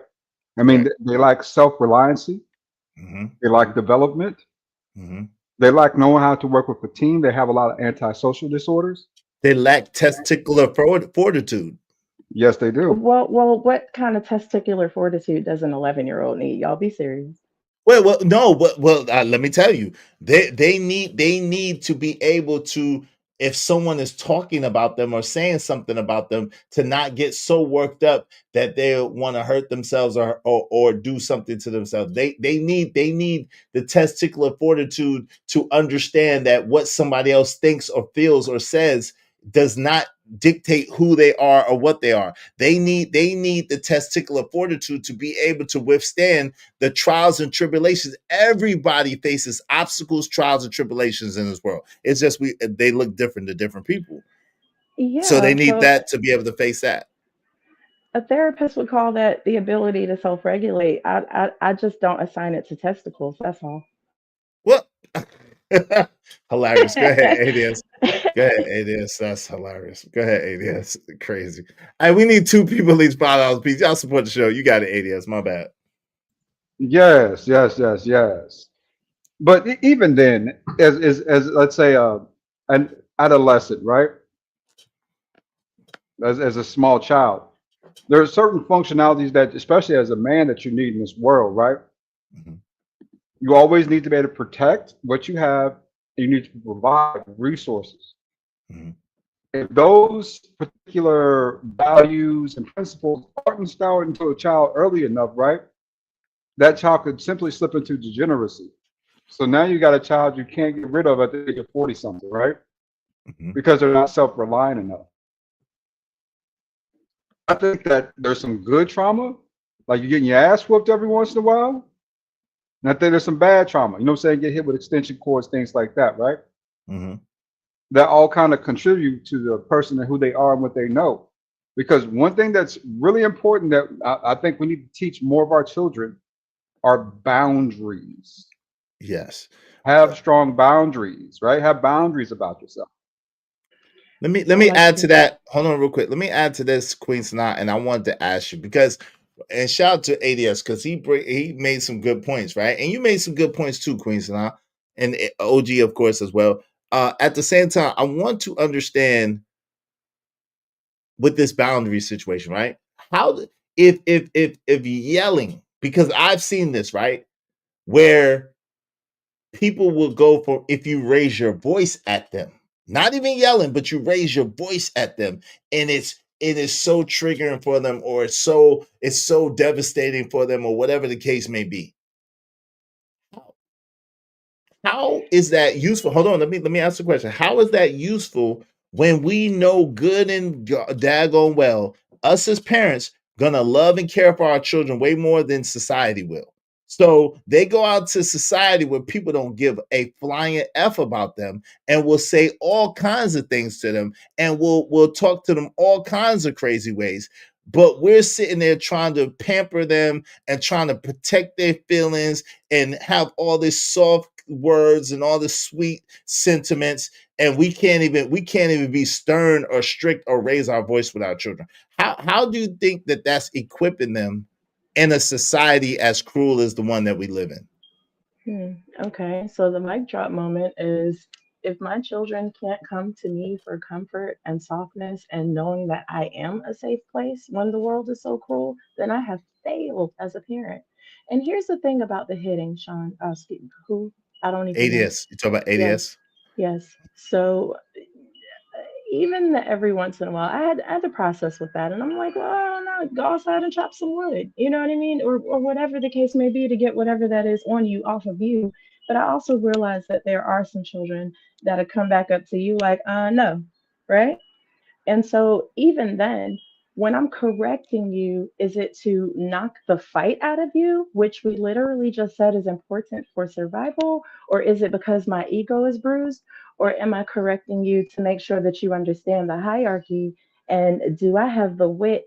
I mean, Right. they lack self-reliancy, Hmm. they lack development, Hmm. they lack knowing how to work with a team. They have a lot of antisocial disorders. They lack testicular fortitude. Yes, they do. Well, what kind of testicular fortitude does an 11-year-old need? Y'all be serious. Well, no, but let me tell you, they need to be able to, if someone is talking about them or saying something about them, to not get so worked up that they want to hurt themselves or do something to themselves. They need the testicular fortitude to understand that what somebody else thinks or feels or says does not dictate who they are or what they are. They need the testicular fortitude to be able to withstand the trials and tribulations. Everybody faces obstacles, trials, and tribulations in this world. It's just they look different to different people. So they Yeah, need so that to be able to face that. a therapist would call that the ability to self-regulate. I just don't assign it to testicles. That's all. What? Hilarious. Go ahead, ADS. Go ahead, ADS. That's hilarious. Go ahead, ADS. Crazy. We need 2 people each $5 piece. Y'all support the show. You got it, ADS. My bad. Yes, yes, yes, yes. But even then, as let's say an adolescent, right? As a small child, there are certain functionalities that, especially as a man, that you need in this world, right? Mhm. You always need to be able to protect what you have. And you need to provide resources. Mhm. If those particular values and principles aren't installed into a child early enough, right? That child could simply slip into degeneracy. So now you got a child you can't get rid of at the age of 40 something, right? Mhm. Because they're not self reliant enough. I think that there's some good trauma, like you're getting your ass whooped every once in a while. And I think there's some bad trauma, you know what I'm saying? Get hit with extension cords, things like that, right? Mhm. That all kind of contribute to the person and who they are and what they know. Because one thing that's really important that I think we need to teach more of our children are boundaries. Yes. Have strong boundaries, right? Have boundaries about yourself. Let I me like add to to. that. Hold on real quick. Let me add to this, Queen Sanaa, and I wanted to ask you because, and shout out to ADS because he made some good points, right? And you made some good points too, Queen Sanaa, and OG of course as well. At the same time, I want to understand with this boundary situation, right? How if yelling, because I've seen this, right? Where people will go for if you raise your voice at them, not even yelling, but you raise your voice at them, and it is so triggering for them, or it's so devastating for them, or whatever the case may be. How is that useful? Hold on, let me ask the question. How is that useful when we know good and daggone well, us as parents gonna love and care for our children way more than society will. So they go out to society where people don't give a flying F about them and will say all kinds of things to them and will talk to them all kinds of crazy ways. But we're sitting there trying to pamper them and trying to protect their feelings and have all this soft words and all the sweet sentiments, and we can't even be stern or strict or raise our voice with our children. How do you think that that's equipping them in a society as cruel as the one that we live in? Okay, so the mic drop moment is if my children can't come to me for comfort and softness and knowing that I am a safe place when the world is so cruel, then I have failed as a parent. And here's the thing about the hitting, Sean. Who? I don't even know. ADS, you talk about Yes, ADS. yes. So even every once in a while, I had to process with that, and I'm like, well, I don't know, go outside and chop some wood, you know what I mean, or whatever the case may be to get whatever that is on you off of you. But I also realize that there are some children that'll come back up to you like, no, right? And so even then, when I'm correcting you, is it to knock the fight out of you, which we literally just said is important for survival? Or is it because my ego is bruised? Or am I correcting you to make sure that you understand the hierarchy? And do I have the wit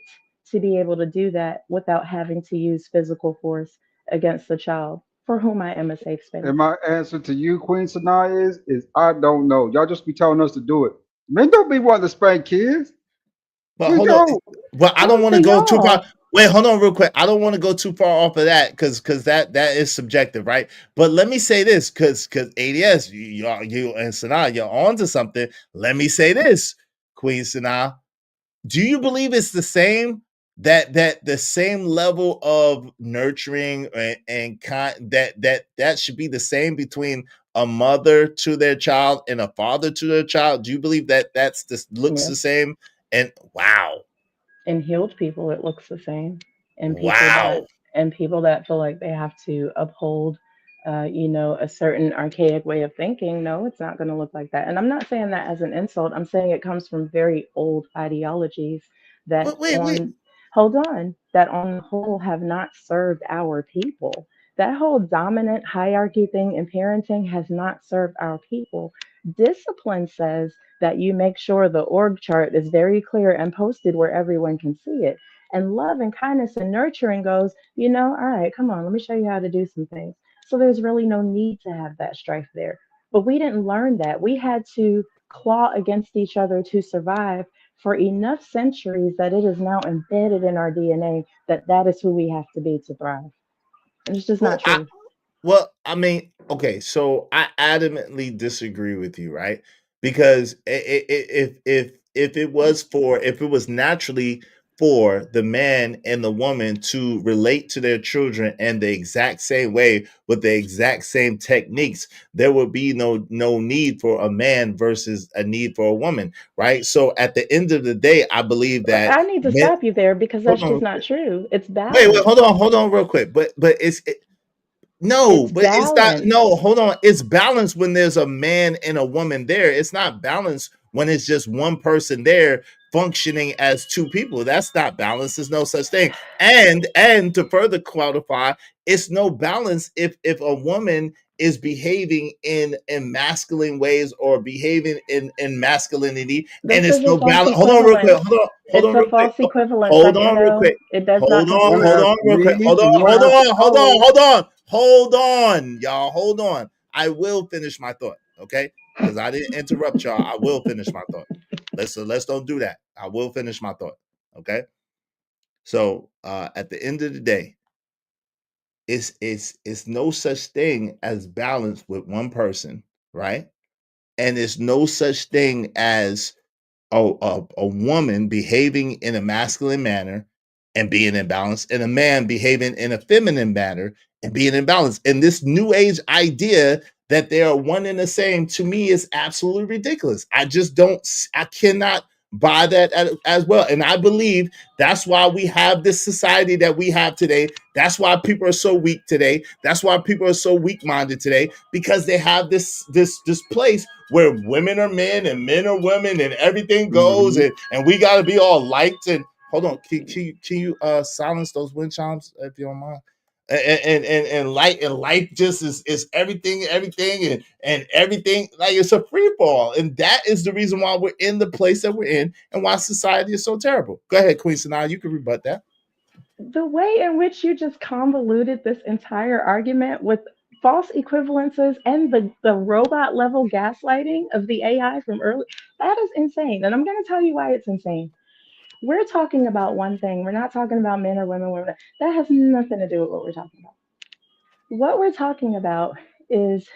to be able to do that without having to use physical force against the child for whom I am a safe And space? my answer to you, Queen Sanaa, is I don't know. Y'all just be telling us to do it. Men don't be wanting to spank kids. But We hold on. don't. Well, I don't Who's want the to go too far. y'all? Wait, hold on real quick. I don't want to go too far off of that because that is subjective, right? But let me say this because ADS, you and Sanaa, you're on to something. Let me say this, Queen Sanaa. Do you believe it's the same that the same level of nurturing and that should be the same between a mother to their child and a father to their child? Do you believe that that's this looks the Yes. same? And wow, In healed people it looks the same, and wow. people that feel like they have to uphold a certain archaic way of thinking. No, it's not going to look like that. And I'm not saying that as an insult. I'm saying it comes from very old ideologies that But wait. hold on, that on the whole have not served our people. That whole dominant hierarchy thing in parenting has not served our people. Discipline says that you make sure the org chart is very clear and posted where everyone can see it. And love and kindness and nurturing goes, all right, come on, let me show you how to do some things. So there's really no need to have that strife there. But we didn't learn that. We had to claw against each other to survive for enough centuries that it is now embedded in our DNA that that is who we have to be to thrive. And it's just not Well, true. I mean, okay, so I adamantly disagree with you, right? Because if it was if it was naturally for the man and the woman to relate to their children in the exact same way with the exact same techniques, there would be no need for a man versus a need for a woman, right? So at the end of the day, I believe that I need to men. stop you there because Hold that's on, just real not quick. true. It's Wait, balance. hold on, real quick. But no, It's but it's not. balance. No, hold on. It's balanced when there's a man and a woman there. It's not balanced when it's just one person there functioning as two people. That's not balance. There's no such thing. And to further qualify, it's no balance if a woman is behaving in masculine ways or behaving in masculinity, and This it's is a no false balance. Hold on, real quick. equivalence. Hold It's on, a real quick. false equivalence, Hold on, real quick. Abendo. It does not compute. Hold on, real quick. Read one Hold on, y'all. Hold on. I will finish my thought, okay? Because I didn't interrupt y'all. I will finish my thought. Let's don't do that. I will finish my thought, okay? So at the end of the day, it's no such thing as balance with one person, right? And it's no such thing as a woman behaving in a masculine manner and being in balance, and a man behaving in a feminine manner and being in balance. And this new age idea that they are one and the same, to me, is absolutely ridiculous. I just don't, I cannot buy that as well. And I believe that's why we have this society that we have today. That's why people are so weak today. That's why people are so weak-minded today, because they have this place where women are men and men are women and everything goes, and we got to be all liked. And hold on, can you silence those wind chimes if you don't mind? And life just is everything and everything, like it's a free fall, and that is the reason why we're in the place that we're in and why society is so terrible. Go ahead, Queen Sanaa, you can rebut that. The way in which you just convoluted this entire argument with false equivalences and the robot level gaslighting of the AI from early, that is insane. And I'm going to tell you why it's insane. We're talking about one thing. We're not talking about men or women. That has nothing to do with what we're talking about. What we're talking about is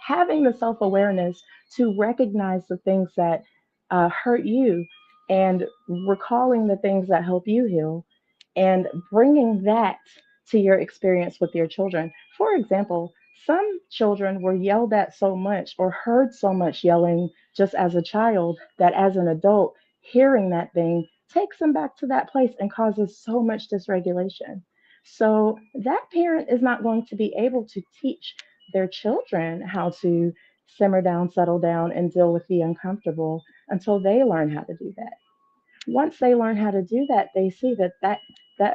having the self awareness to recognize the things that hurt you and recalling the things that help you heal and bringing that to your experience with your children. For example, some children were yelled at so much or heard so much yelling just as a child that as an adult, hearing that thing takes them back to that place and causes so much dysregulation. So that parent is not going to be able to teach their children how to simmer down, settle down, and deal with the uncomfortable until they learn how to do that. Once they learn how to do that, they see that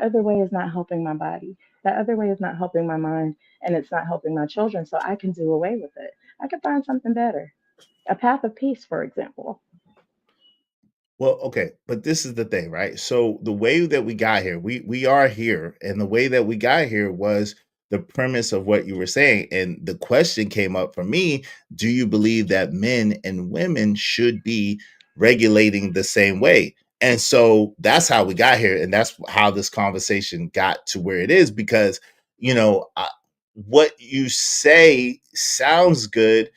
other way is not helping my body. That other way is not helping my mind, and it's not helping my children. So I can do away with it. I can find something better. A path of peace, for example. Well, okay, but this is the thing, right? So the way that we got here, we are here, and the way that we got here was the premise of what you were saying. And the question came up for me, do you believe that men and women should be regulating the same way? And so that's how we got here, and that's how this conversation got to where it is, because what you say sounds good,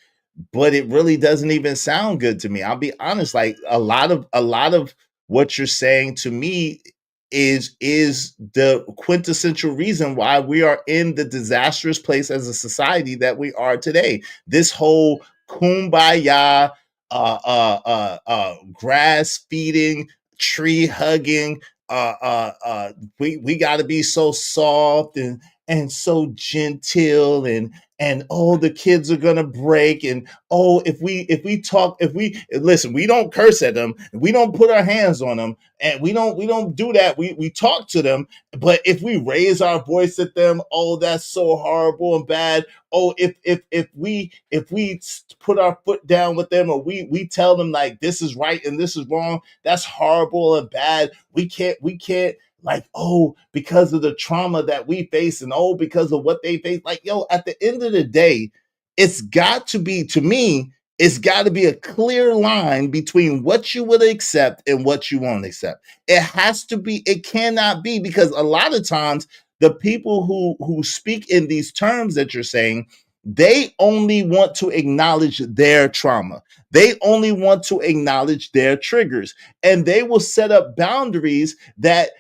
but it really doesn't even sound good to me. I'll be honest, like a lot of what you're saying to me is the quintessential reason why we are in the disastrous place as a society that we are today. This whole kumbaya, grass feeding, tree hugging, we got to be so soft and so genteel, and oh, the kids are gonna break, and oh, if we talk, if we listen, we don't curse at them, we don't put our hands on them, and we don't do that. We talk to them, but if we raise our voice at them, oh, that's so horrible and bad. Oh, if we put our foot down with them, or we tell them like this is right and this is wrong, that's horrible and bad. We can't like, oh, because of the trauma that we face, and oh, because of what they face. Like, yo, at the end of the day, it's got to be, to me, it's got to be a clear line between what you would accept and what you won't accept. It has to be, it cannot be, because a lot of times the people who speak in these terms that you're saying, they only want to acknowledge their trauma. They only want to acknowledge their triggers, and they will set up boundaries that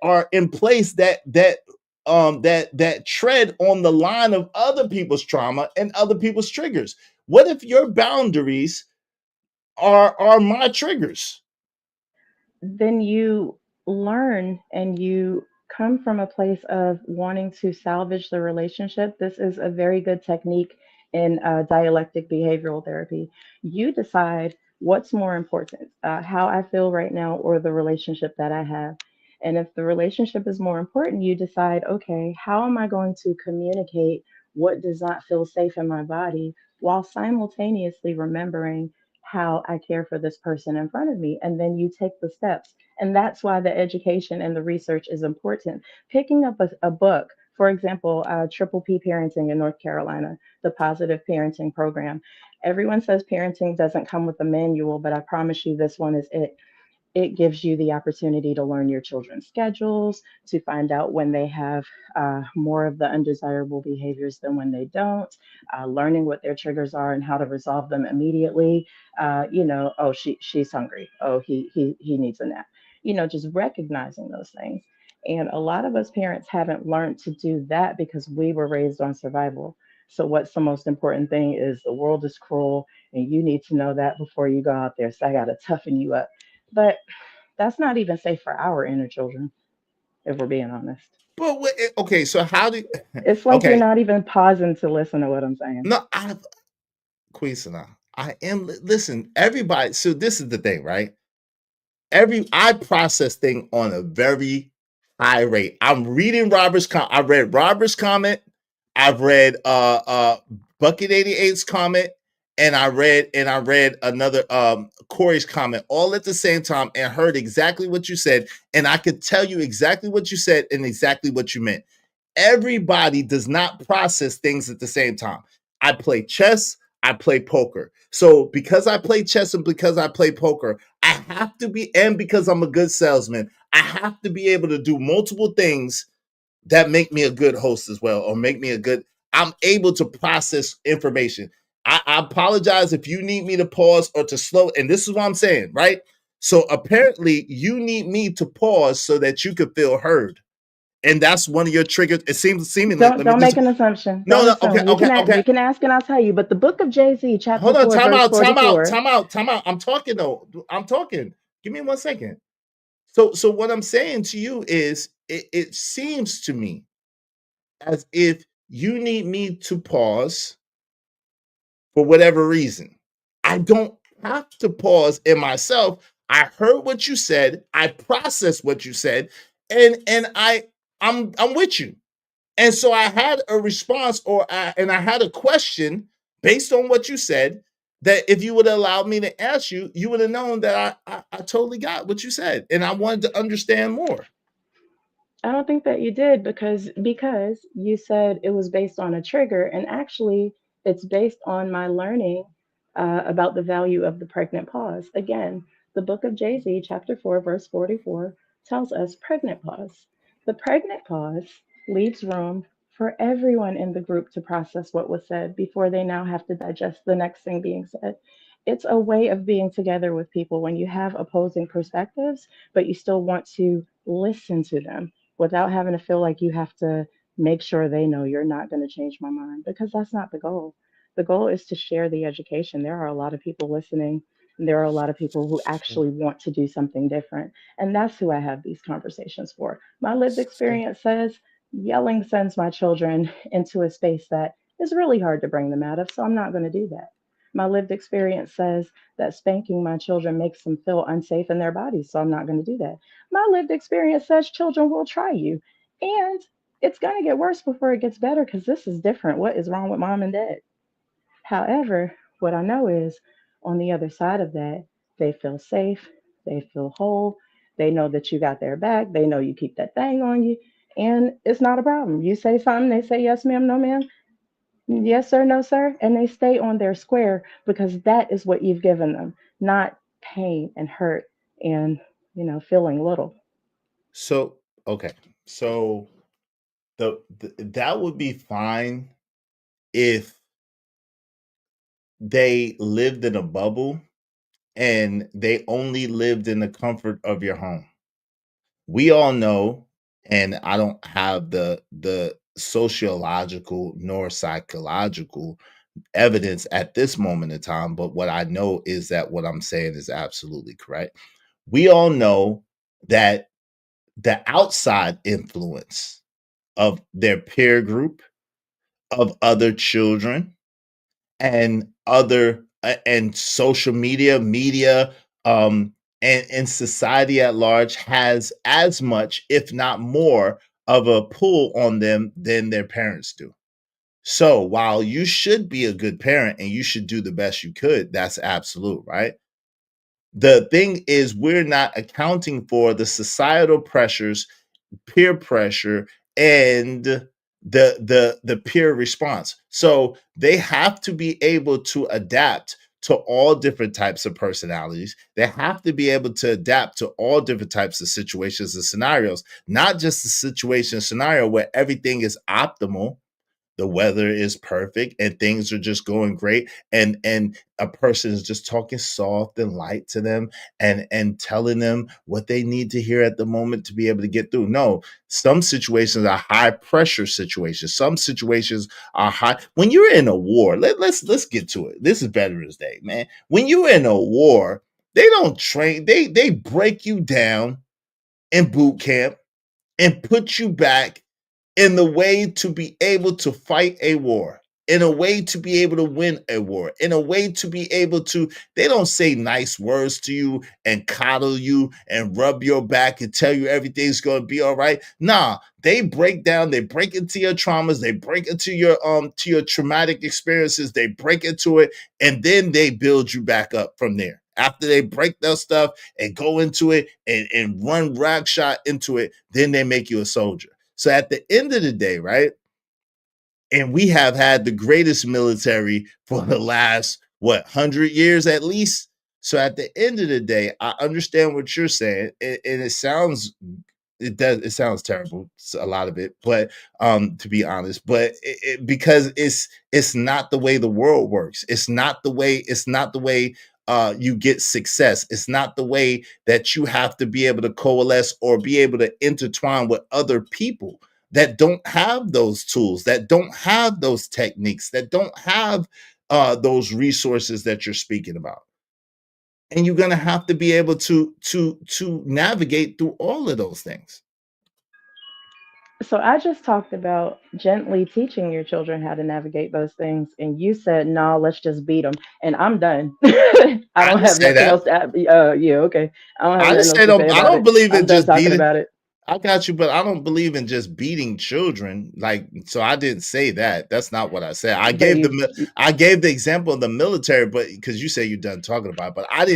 are in place, that tread on the line of other people's trauma and other people's triggers. What if your boundaries are my triggers? Then you learn and you come from a place of wanting to salvage the relationship. This is a very good technique in dialectic behavioral therapy. You decide what's more important, how I feel right now or the relationship that I have. And if the relationship is more important, you decide, okay, how am I going to communicate what does not feel safe in my body while simultaneously remembering how I care for this person in front of me. And then you take the steps. And that's why the education and the research is important. Picking up a book, for example, Triple P Parenting in North Carolina, the positive parenting program. Everyone says parenting doesn't come with a manual, but I promise you this one is it. It gives you the opportunity to learn your children's schedules, to find out when they have more of the undesirable behaviors than when they don't, learning what their triggers are and how to resolve them immediately. Oh, she's hungry. Oh, he needs a nap. Just recognizing those things. And a lot of us parents haven't learned to do that because we were raised on survival. So, what's the most important thing is the world is cruel, and you need to know that before you go out there. So, I got to toughen you up. But that's not even safe for our inner children, if we're being honest. But okay, so how do It's like you're okay, not even pausing to listen to what I'm saying. no, Quisana, I am, listen, everybody, so this is the thing, right? I process thing on a very high rate. I'm reading I read Robert's comment. I've read Bucket 88's comment, and I read another Corey's comment all at the same time, and heard exactly what you said, and I could tell you exactly what you said and exactly what you meant. Everybody does not process things at the same time. I play chess, I play poker. So because I play chess and because I play poker, I have to be, and because I'm a good salesman, I have to be able to do multiple things that make me a good host as well, or make me a good, I'm able to process information. I apologize if you need me to pause or to slow, and this is what I'm saying, right? So apparently you need me to pause so that you could feel heard. And that's one of your triggers. It seems seemingly, Don't let me don't just, make an assumption. no, Don't no, okay, assume. You okay, can ask, okay. you can ask and I'll tell you. But the book of Jay-Z, chapter Hold on, 4, time verse out, time out, 44. time out, time out. I'm talking though. I'm talking. Give me 1 second. So what I'm saying to you is, it seems to me as if you need me to pause for whatever reason. I don't have to pause in myself. I heard what you said. I processed what you said, and I'm with you. And so I had a response, and I had a question based on what you said. That if you would have allowed me to ask you, you would have known that I totally got what you said, and I wanted to understand more. I don't think that you did because you said it was based on a trigger, and actually, it's based on my learning about the value of the pregnant pause. Again, the book of Jay-Z, chapter 4, verse 44, tells us pregnant pause. The pregnant pause leaves room for everyone in the group to process what was said before they now have to digest the next thing being said. It's a way of being together with people when you have opposing perspectives, but you still want to listen to them without having to feel like you have to make sure they know you're not going to change my mind, because that's not the goal. The goal is to share the education. There are a lot of people listening, and there are a lot of people who actually want to do something different. And that's who I have these conversations for. My lived So experience says Yelling sends my children into a space that is really hard to bring them out of, so I'm not going to do that. My lived experience says that spanking my children makes them feel unsafe in their bodies, so I'm not going to do that. My lived experience says children will try you, and it's going to get worse before it gets better because this is different. What is wrong with mom and dad? However, what I know is on the other side of that, they feel safe, they feel whole, they know that you got their back, they know you keep that thing on you, and it's not a problem. You say something, they say yes, ma'am, no, ma'am, yes, sir, no, sir, and they stay on their square because that is what you've given them, not pain and hurt and, feeling little. So okay, so the that would be fine if they lived in a bubble and they only lived in the comfort of your home. We all know, and I don't have the sociological nor psychological evidence at this moment in time, but what I know is that what I'm saying is absolutely correct. We all know that the outside influence of their peer group, of other children, and other and social media, and society at large has as much, if not more, of a pull on them than their parents do. So while you should be a good parent and you should do the best you could, that's absolute, right? The thing is, we're not accounting for the societal pressures, peer pressure, and the peer response. So they have to be able to adapt to all different types of personalities. They have to be able to adapt to all different types of situations and scenarios, not just the situation scenario where everything is optimal, the weather is perfect and things are just going great, and a person is just talking soft and light to them and telling them what they need to hear at the moment to be able to get through. No, some situations are high pressure situations. Some situations are high. When you're in a war, let's get to it. This is Veterans Day, man. When you're in a war, they don't train, they break you down in boot camp and put you back in the way to be able to fight a war, in a way to be able to win a war, in a way to be able to, they don't say nice words to you and coddle you and rub your back and tell you everything's going to be all right. Nah, they break down, they break into your traumas, they break into your to your traumatic experiences, they break into it, and then they build you back up from there. After they break that stuff and go into it and run rag shot into it, then they make you a soldier. So at the end of the day, right? And we have had the greatest military for the last, what, 100 years at least. So at the end of the day, I understand what you're saying, and it sounds, it sounds terrible, a lot of it, but to be honest, but because it's not the way the world works. It's not the way you get success. It's not the way that you have to be able to coalesce or be able to intertwine with other people that don't have those tools, that don't have those techniques, that don't have those resources that you're speaking about. And you're gonna have to be able to navigate through all of those things. So I just talked about gently teaching your children how to navigate those things, and you said, "No, let's just beat them," and I'm done. I I don't didn't have say nothing that. else to add. Yeah, okay. I don't have I didn't nothing else say to say I about don't it. believe in I'm done just talking beating. about it. I got you, but I don't believe in just beating children. Like, so I didn't say that. That's not what I said. But I gave the example of the military, but because you say you're done talking about it, but I no,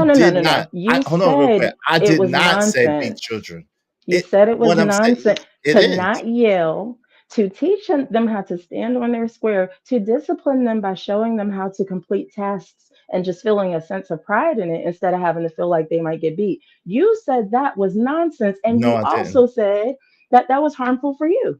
no, no, did no, not. no. You Hold on real quick. said I it did was not say beat nonsense. children. You It said it was what I'm saying, nonsense it to is. not yell, to teach them how to stand on their square, to discipline them by showing them how to complete tasks and just feeling a sense of pride in it instead of having to feel like they might get beat. You said that was nonsense. And No, you I didn't. also said that that was harmful for you. So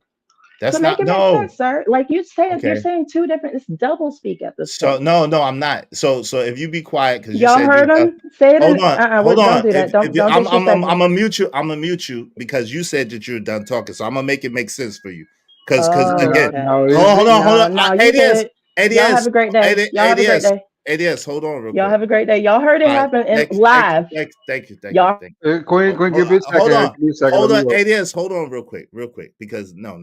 That's make not, it make no. sense, sir. Like you're Okay. saying two different, it's double speak at this So point. no, I'm not. So if you be quiet, because you Y'all said heard you him say it hold in, on, don't do that. If Don't, you, don't disrespect I'm gonna mute you because you said that you're done talking. So I'm gonna make it make sense for you. Because Oh, again, okay. No, hold on, hold No, on. no, you ADS, good. Y'all have a great day. Y'all have a great ADS, day. ADS, hold on real Y'all quick. have a great day. Y'all heard it All right, happen in thank you, thank you, live. thank you, thank you, thank you, Y'all, thank Queen, you. Queen, give me a Hold second. on, Give me a second. hold Let me on, look. ADS, hold on real quick, because no.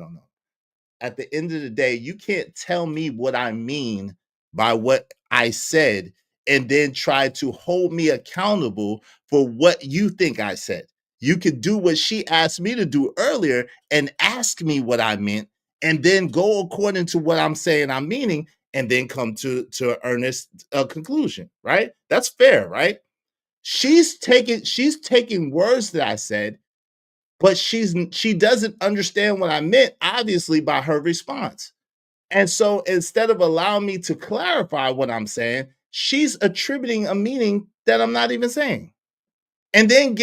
At the end of the day, you can't tell me what I mean by what I said and then try to hold me accountable for what you think I said. You could do what she asked me to do earlier and ask me what I meant and then go according to what I'm saying I'm meaning and then come to an earnest conclusion, right? That's fair, right? She's taking words that I said, but she doesn't understand what I meant, obviously, by her response. And so instead of allowing me to clarify what I'm saying, she's attributing a meaning that I'm not even saying. And then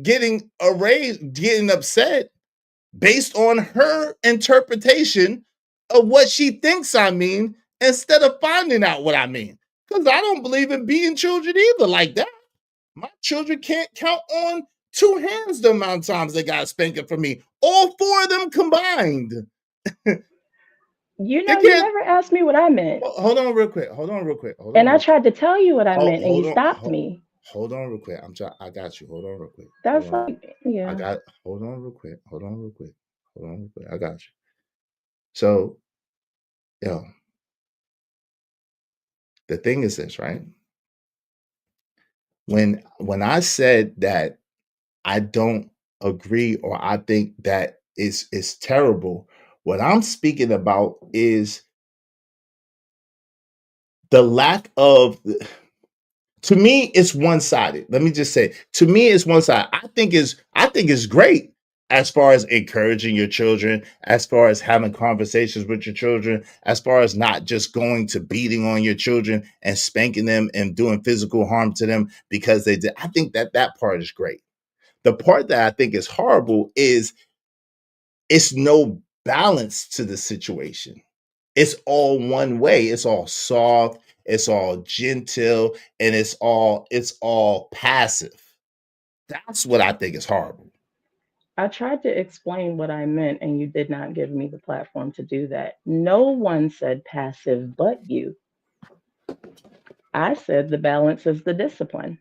getting arrayed, getting upset based on her interpretation of what she thinks I mean instead of finding out what I mean. Because I don't believe in beating children either like that. My children can't count on two hands the amount of times they got a spanking from me. All four of them combined. you They know, you can't. never asked me what I meant. Hold on real quick. Hold on real quick. Hold on And I real quick. tried to tell you what I Hold, meant and you hold on. stopped me. Hold on real quick. I'm trying. I got you. Hold on real quick. Hold That's on. like, I yeah. got. Hold on real quick. Hold on real quick. Hold on real quick. I got you. So, yo, the thing is this, right? When I said that I don't agree or I think that is terrible, what I'm speaking about is the lack of, to me it's one-sided. Let me just say, to me it's one-sided. I think it's great as far as encouraging your children, as far as having conversations with your children, as far as not just going to beating on your children and spanking them and doing physical harm to them because they did. I think that part is great. The part that I think is horrible is it's no balance to the situation. It's all one way. It's all soft, it's all gentle, and it's all passive. That's what I think is horrible. I tried to explain what I meant and you did not give me the platform to do that. No one said passive but you. I said the balance is the discipline.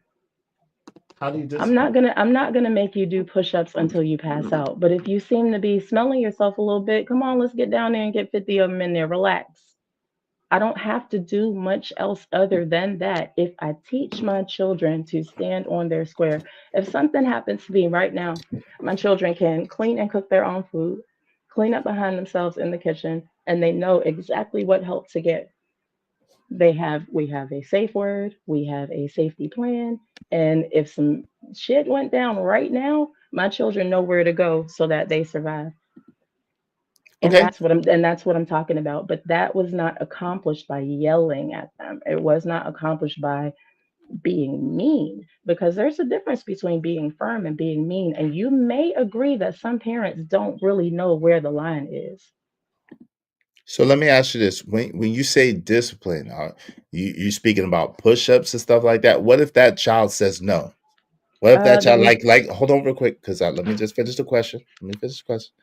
How do you I'm not discipline? gonna I'm not gonna make you do push-ups until you pass out. But if you seem to be smelling yourself a little bit, come on, let's get down there and get 50 of them in there. Relax. I don't have to do much else other than that if I teach my children to stand on their square. If something happens to me right now, my children can clean and cook their own food, clean up behind themselves in the kitchen, and they know exactly what help to get. We have a safe word, we have a safety plan, and if some shit went down right now, my children know where to go so that they survive. And Okay. that's what I'm talking about. But that was not accomplished by yelling at them. It was not accomplished by being mean because there's a difference between being firm and being mean. And you may agree that some parents don't really know where the line is. So let me ask you this: when you say discipline, you speaking about push-ups and stuff like that? What if that child says no? What if that The child re- like hold on real quick because let me just finish the question. Let me finish the question.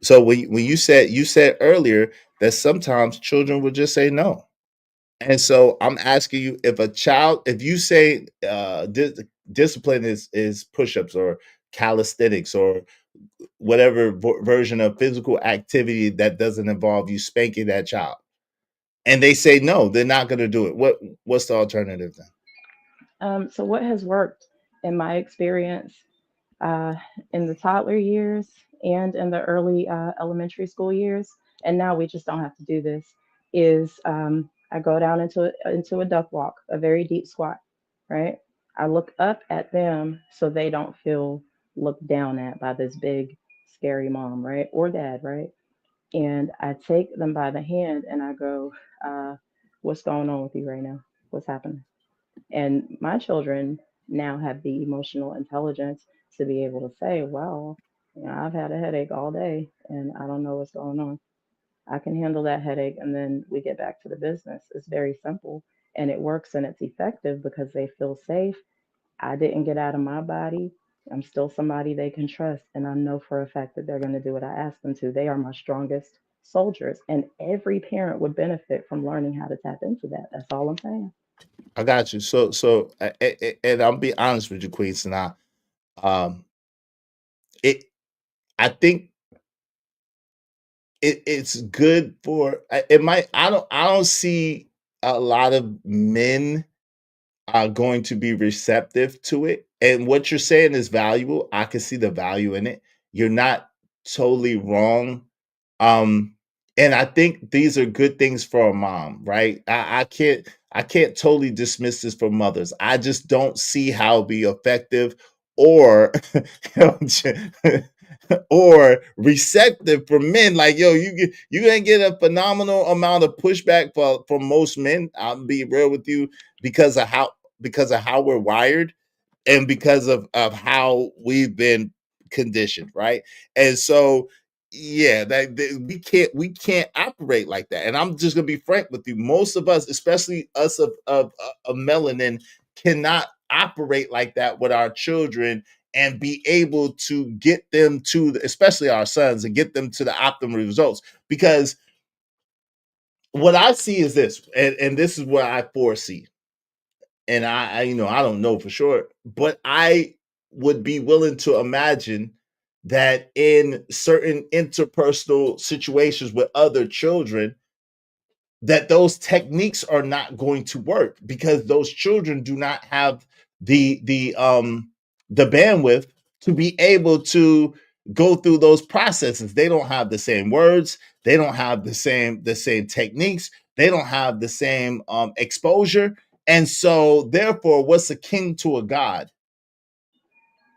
So when you said earlier that sometimes children would just say no. And so I'm asking you, if you say discipline is push-ups or calisthenics or whatever version of physical activity that doesn't involve you spanking that child, and they say no, they're not going to do it. What's the alternative then? so what has worked in my experience uh, in the toddler years and in the early elementary school years, and now we just don't have to do this, is I go down into a duck walk, a very deep squat, right? I look up at them so they don't feel looked down at by this big, scary mom, right? Or dad, right? And I take them by the hand and I go, what's going on with you right now? What's happening? And my children now have the emotional intelligence to be able to say, well, I've had a headache all day and I don't know what's going on. I can handle that headache and then we get back to the business. It's very simple and it works and it's effective because they feel safe. I didn't get out of my body. I'm still somebody they can trust. And I know for a fact that they're going to do what I ask them to. They are my strongest soldiers. And every parent would benefit from learning how to tap into that. That's all I'm saying. I got you. And I'll be honest with you, Queen Sana. Um, it, I think it's good for it. Might I don't see a lot of men are going to be receptive to it. And what you're saying is valuable. I can see the value in it. You're not totally wrong. Um, and I think these are good things for a mom, right? I can't totally dismiss this for mothers. I just don't see how it'd be effective or or receptive for men. Like, yo, you're gonna get a phenomenal amount of pushback from most men. I'll be real with you because of how we're wired and because of how we've been conditioned, right? And so yeah, we can't operate like that. And I'm just gonna be frank with you. Most of us, especially us of melanin, cannot operate like that with our children and be able to get them to especially our sons and get them to the optimal results. Because what I see is this, and this is what I foresee, and I don't know for sure, but I would be willing to imagine that in certain interpersonal situations with other children, that those techniques are not going to work because those children do not have the bandwidth to be able to go through those processes. They don't have the same words, they don't have the same techniques, they don't have the same exposure. And so therefore, what's akin to a god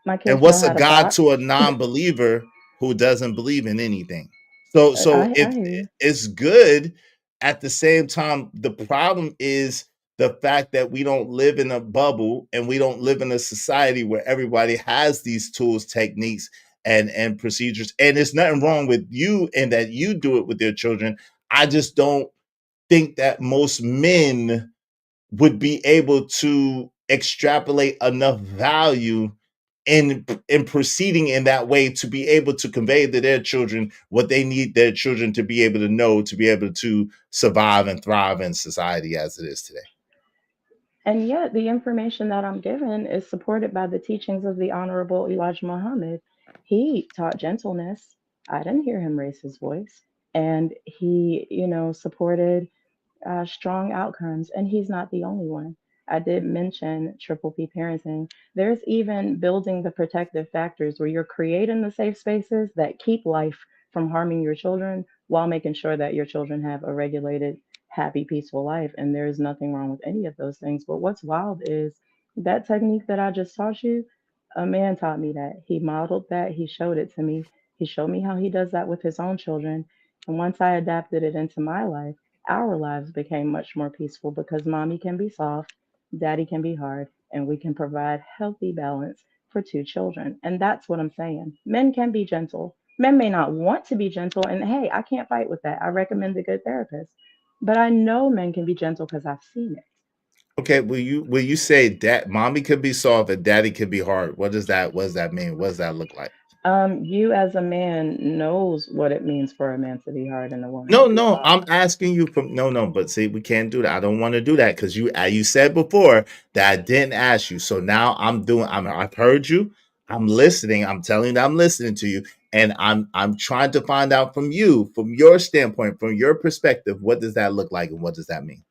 My and kids know what's a how to god to a box. non-believer who doesn't believe in anything? So I hear you. it's good. At the same time, the problem is the fact that we don't live in a bubble and we don't live in a society where everybody has these tools, techniques, and procedures. And there's nothing wrong with you and that you do it with your children. I just don't think that most men would be able to extrapolate enough value in proceeding in that way to be able to convey to their children what they need their children to be able to know to be able to survive and thrive in society as it is today. And yet, the information that I'm given is supported by the teachings of the Honorable Elijah Muhammad. He taught gentleness. I didn't hear him raise his voice. And he, supported strong outcomes. And he's not the only one. I did mention triple P parenting. There's even building the protective factors where you're creating the safe spaces that keep life from harming your children while making sure that your children have a regulated, happy, peaceful life. And there's nothing wrong with any of those things. But what's wild is that technique that I just taught you, a man taught me that. He modeled that, he showed it to me. He showed me how he does that with his own children. And once I adapted it into my life, our lives became much more peaceful because mommy can be soft, daddy can be hard, and we can provide healthy balance for two children. And that's what I'm saying. Men can be gentle. Men may not want to be gentle, and hey, I can't fight with that. I recommend a good therapist. But I know men can be gentle because I've seen it. Okay, will you say that mommy could be soft and daddy could be hard? What does that mean? What does that look like? You as a man knows what it means for a man to be hard and a woman to No, be no, soft. I'm asking you from no, but see, we can't do that. I don't want to do that because you said before that I didn't ask you. So now I've heard you. I'm listening. I'm telling you that I'm listening to you, and I'm trying to find out from you, from your standpoint, from your perspective, what does that look like and what does that mean?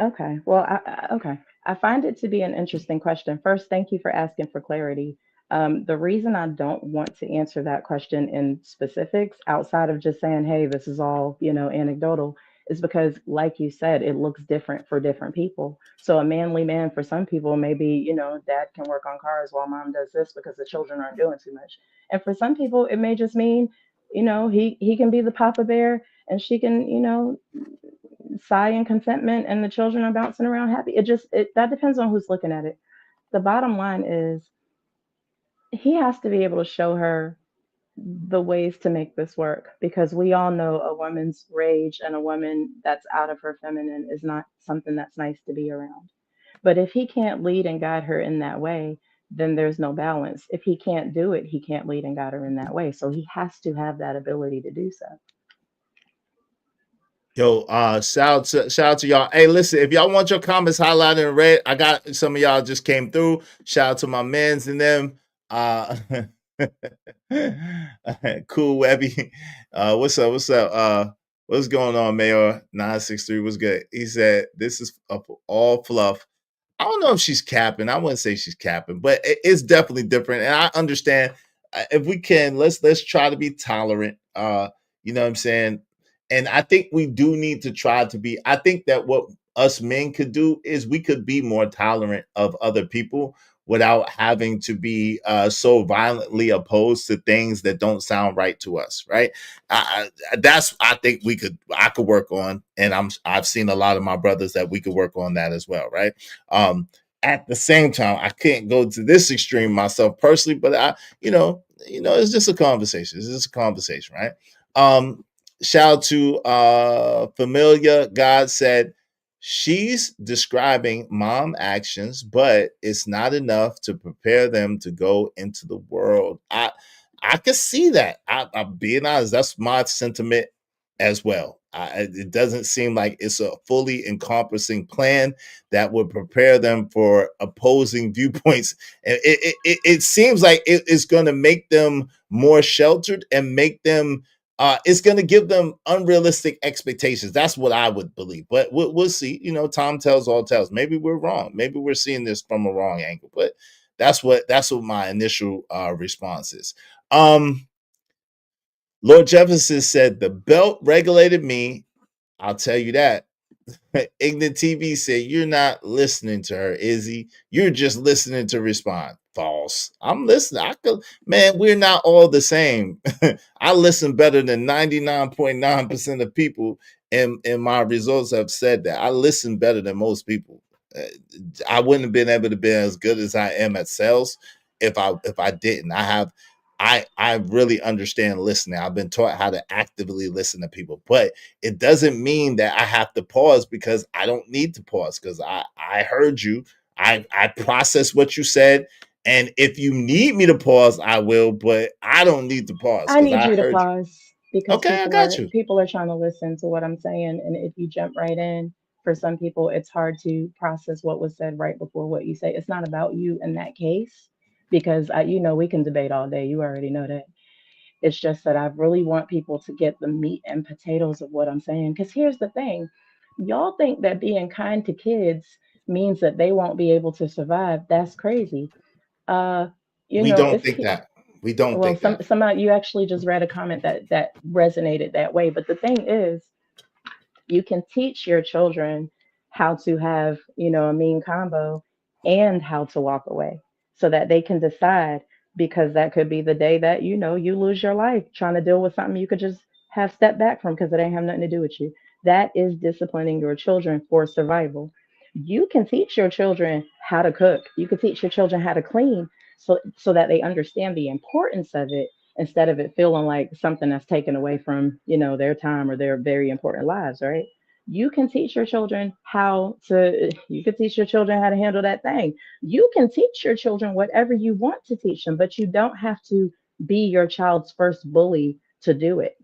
Okay. Well, okay. I find it to be an interesting question. First, thank you for asking for clarity. The reason I don't want to answer that question in specifics, outside of just saying, "Hey, this is all anecdotal," is because, like you said, it looks different for different people. So, a manly man for some people, maybe dad can work on cars while mom does this because the children aren't doing too much. And for some people, it may just mean, he can be the papa bear and she can, sigh in contentment and the children are bouncing around happy. It that depends on who's looking at it. The bottom line is he has to be able to show her the ways to make this work because we all know a woman's rage and a woman that's out of her feminine is not something that's nice to be around. But if he can't lead and guide her in that way, then there's no balance. If he can't do it, he can't lead and guide her in that way. So he has to have that ability to do so. Yo, shout out to y'all. Hey, listen, if y'all want your comments highlighted in red, I got some of y'all just came through. Shout out to my mans and them. Cool Webby. What's up? What's up? What's going on, Mayor 963? What's good? He said this is all fluff. I don't know if she's capping. I wouldn't say she's capping, but it's definitely different. And I understand if we can, let's try to be tolerant. You know what I'm saying? And I think we do need to try to be. I think that what us men could do is we could be more tolerant of other people without having to be so violently opposed to things that don't sound right to us, right? That's I think I could work on, and I've seen a lot of my brothers that we could work on that as well, right? At the same time, I can't go to this extreme myself personally, but it's just a conversation. It's just a conversation, right? Shout out to Familia. God said she's describing mom actions, but it's not enough to prepare them to go into the world. I can see that. I'm being honest. That's my sentiment as well. It doesn't seem like it's a fully encompassing plan that would prepare them for opposing viewpoints. And it seems like it's going to make them more sheltered and make them it's going to give them unrealistic expectations. That's what I would believe. But we'll see. Time tells all tells. Maybe we're wrong. Maybe we're seeing this from a wrong angle. But that's what my initial response is. Lord Jefferson said the belt regulated me. I'll tell you that. Ignorant TV said, you're not listening to her, Izzy. You're just listening to respond. False. I'm listening. Man, we're not all the same. I listen better than 99.9% of people, and my results have said that. I listen better than most people. I wouldn't have been able to be as good as I am at sales if I didn't. I really understand listening. I've been taught how to actively listen to people, but it doesn't mean that I have to pause because I don't need to pause because I heard you. I processed what you said. And if you need me to pause, I will, but I don't need to pause I because need I you to heard you. pause because Okay, I got you. people are trying to listen to what I'm saying, and if you jump right in, for some people it's hard to process what was said right before what you say. It's not about you in that case because we can debate all day. You already know that. It's just that I really want people to get the meat and potatoes of what I'm saying. Because here's the thing, y'all think that being kind to kids means that they won't be able to survive. That's crazy. Uh, We don't it's think that. We don't well, think that. some you actually just read a comment that resonated that way. But the thing is, you can teach your children how to have, a mean combo and how to walk away so that they can decide, because that could be the day that, you lose your life trying to deal with something you could just have stepped back from because it ain't have nothing to do with you. That is disciplining your children for survival. You can teach your children how to cook. You can teach your children how to clean so that they understand the importance of it instead of it feeling like something that's taken away from their time or their very important lives, right? You can teach your children how to handle that thing. You can teach your children whatever you want to teach them, but you don't have to be your child's first bully to do it.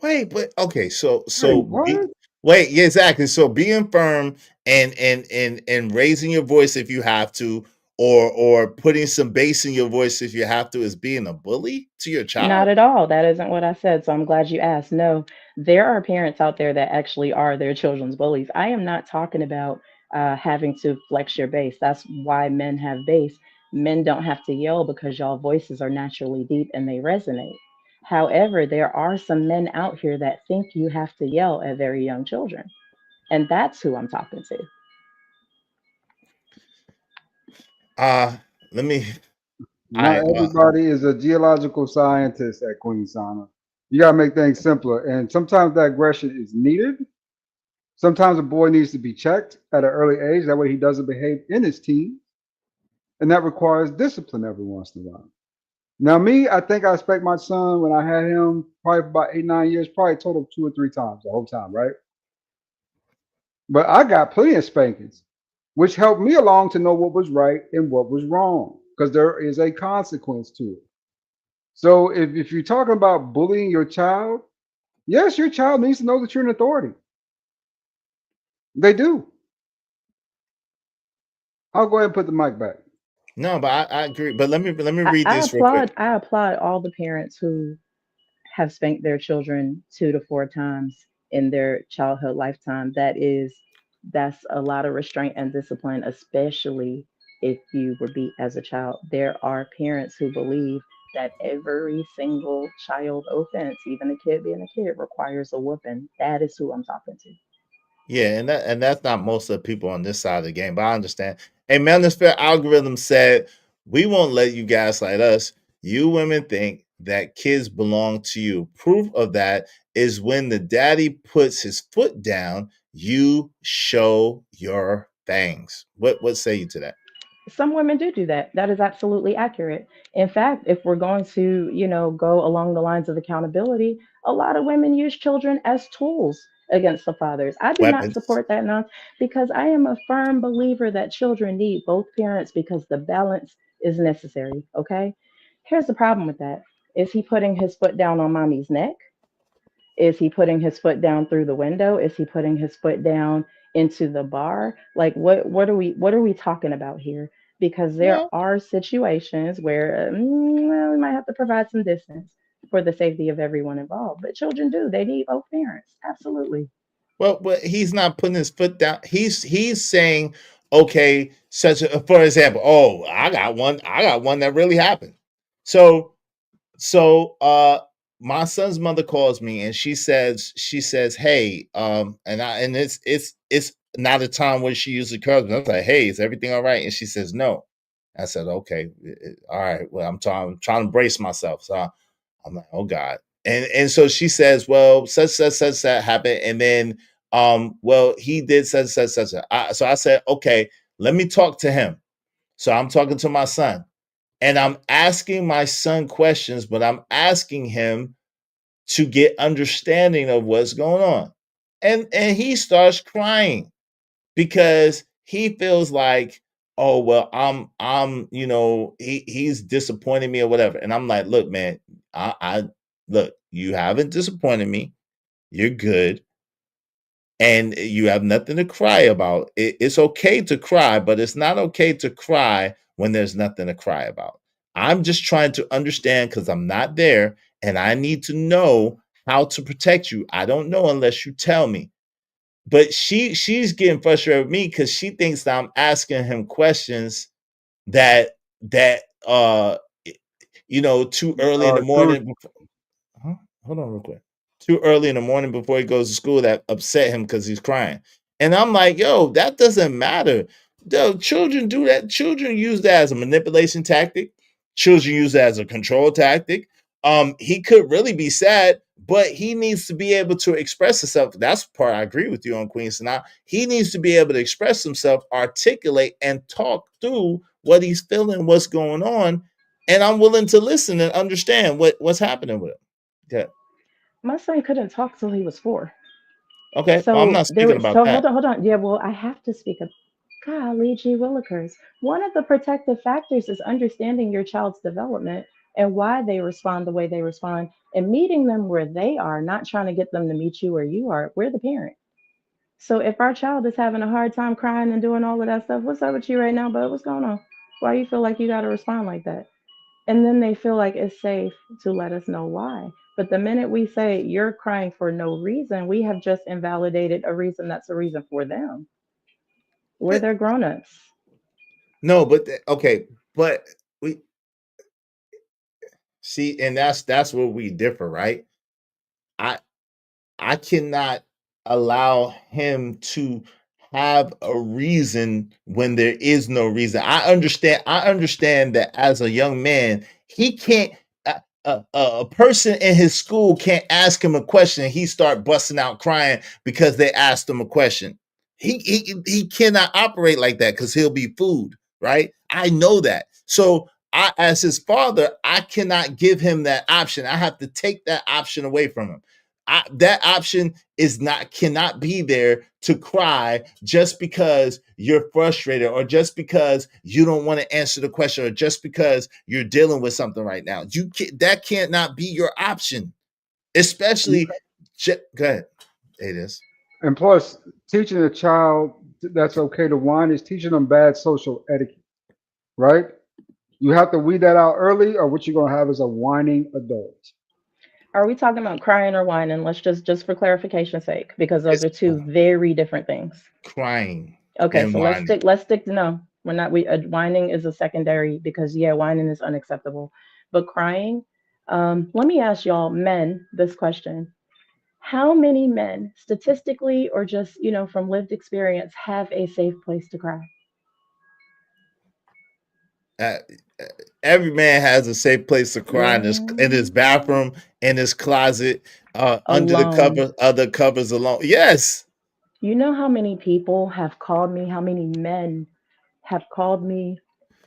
Wait, but okay, so Wait, what? wait, yeah, exactly. So being firm and raising your voice if you have to, or putting some bass in your voice if you have to, is being a bully to your Not child. at all. That isn't what I said. So I'm glad you asked. No, there are parents out there that actually are their children's bullies. I am not talking about having to flex your bass. That's why men have bass. Men don't have to yell because y'all voices are naturally deep and they resonate. However, there are some men out here that think you have to yell at very young children. And that's who I'm talking to. Uh let me Not I everybody is a geological scientist at Queen Sana. You gotta make things simpler, and sometimes that aggression is needed. Sometimes a boy needs to be checked at an early age. That way, he doesn't behave in his teens, and that requires discipline every once in a while. Now, me, I think I expect my son when I had him probably for about 8, 9 years, probably total of 2 or 3 times the whole time, right? But I got plenty of spankings, which helped me along to know what was right and what was wrong, because there is a consequence to it. So if you're talking about bullying your child, yes, your child needs to know that you're an authority. They do. I'll go ahead and put the mic back. No, but I agree. But let me I, read I this real quick. applaud I applaud all the parents who have spanked their children 2 to 4 times in their childhood lifetime. That's a lot of restraint and discipline, especially if you were beat as a child. There are parents who believe that every single child offense, even a kid being a kid, requires a whooping. That is who I'm talking to. Yeah, and that's not most of the people on this side of the game, but I understand. A Manosphere algorithm said, "We won't let you gaslight us. You women think that kids belong to you. Proof of that is when the daddy puts his foot down, you show your fangs." What say you to that? Some women do that. That is absolutely accurate. In fact, if we're going to, go along the lines of accountability, a lot of women use children as tools against the fathers. I do not Weapons. support that now because I am a firm believer that children need both parents because the balance is necessary. Okay. Here's the problem with that. Is he putting his foot down on mommy's neck? Is he putting his foot down through the window? Is he putting his foot down into the bar? Like what are we talking about here? Because there Well, are situations where well, we might have to provide some distance for the safety of everyone involved. But children do. They need both parents. Absolutely. but he's not putting his foot down. He's saying, okay, for example, oh, I got one that really happened. So So my son's mother calls me and she says, "Hey, and it's not a time where she usually calls me. I was like, "Hey, is everything all right?" And she says, "No." I said, "Okay, all right. Well, I'm trying to brace myself." So I'm like, "Oh God." And so she says, "Well, such that happened." And then well, he did such. So I said, "Okay, let me talk to him." So I'm talking to my son and I'm asking my son questions, but I'm asking him to get understanding of what's going on. And he starts crying because he feels like, oh well, he's disappointed me or whatever. And I'm like, look, man, I look, you haven't disappointed me. You're good and you have nothing to cry about. It's okay to cry, but it's not okay to cry when there's nothing to cry about. I'm just trying to understand because I'm not there and I need to know how to protect you. I don't know unless you tell me. But she's getting frustrated with me because she thinks that I'm asking him questions that that too early in the True. morning. Huh? Hold on real quick. Too early in the morning before he goes to school that upset him because he's crying. And I'm like, yo, that doesn't matter. The children do that. Children use that as a manipulation tactic. Children use that as a control tactic. He could really be sad, but he needs to be able to express himself. That's the part I agree with you on, Queen Sanaa. He needs to be able to express himself, articulate, and talk through what he's feeling, what's going on. And I'm willing to listen and understand what's happening with him. Yeah. My son couldn't talk till he was 4. Okay. Well, I'm So not there speaking was about so that. hold on. Yeah, well, I have to speak of golly gee willikers. One of the protective factors is understanding your child's development and why they respond the way they respond and meeting them where they are, not trying to get them to meet you where you are. We're the parent. So if our child is having a hard time crying and doing all of that stuff, what's up with you right now, bud? What's going on? Why you feel like you got to respond like that? And then they feel like it's safe to let us know why. But the minute we say you're crying for no reason, we have just invalidated a reason that's a reason for them. We're But their grown-ups. no, but okay, but we see, and that's where we differ, right? I I cannot allow him to have a reason when there is no reason. I understand that as a young man, he can't a person in his school can't ask him a question and he start busting out crying because they asked him a question. He cannot operate like that because he'll be food, right? I know that. So I, as his father, I cannot give him that option. I have to take that option away from him. That option is not cannot be there to cry just because you're frustrated or just because you don't want to answer the question or just because you're dealing with something right now. That can't not be your option, especially. Go ahead. It is. And plus, teaching a child that's okay to whine is teaching them bad social etiquette, right? You have to weed that out early, or what you're gonna have is a whining adult. Are we talking about crying or whining? Let's just for clarification's sake, because those It's are two very different things. crying Okay, and so let's whining. stick to no. We're not we whining is a secondary because yeah, whining is unacceptable. But crying, let me ask y'all men this question. How many men statistically or just, from lived experience have a safe place to cry? Uh, every man has a safe place to cry in his Mm, bathroom, in his closet, under the alone. cover, other covers alone. Yes. You know how many people have called me, how many men have called me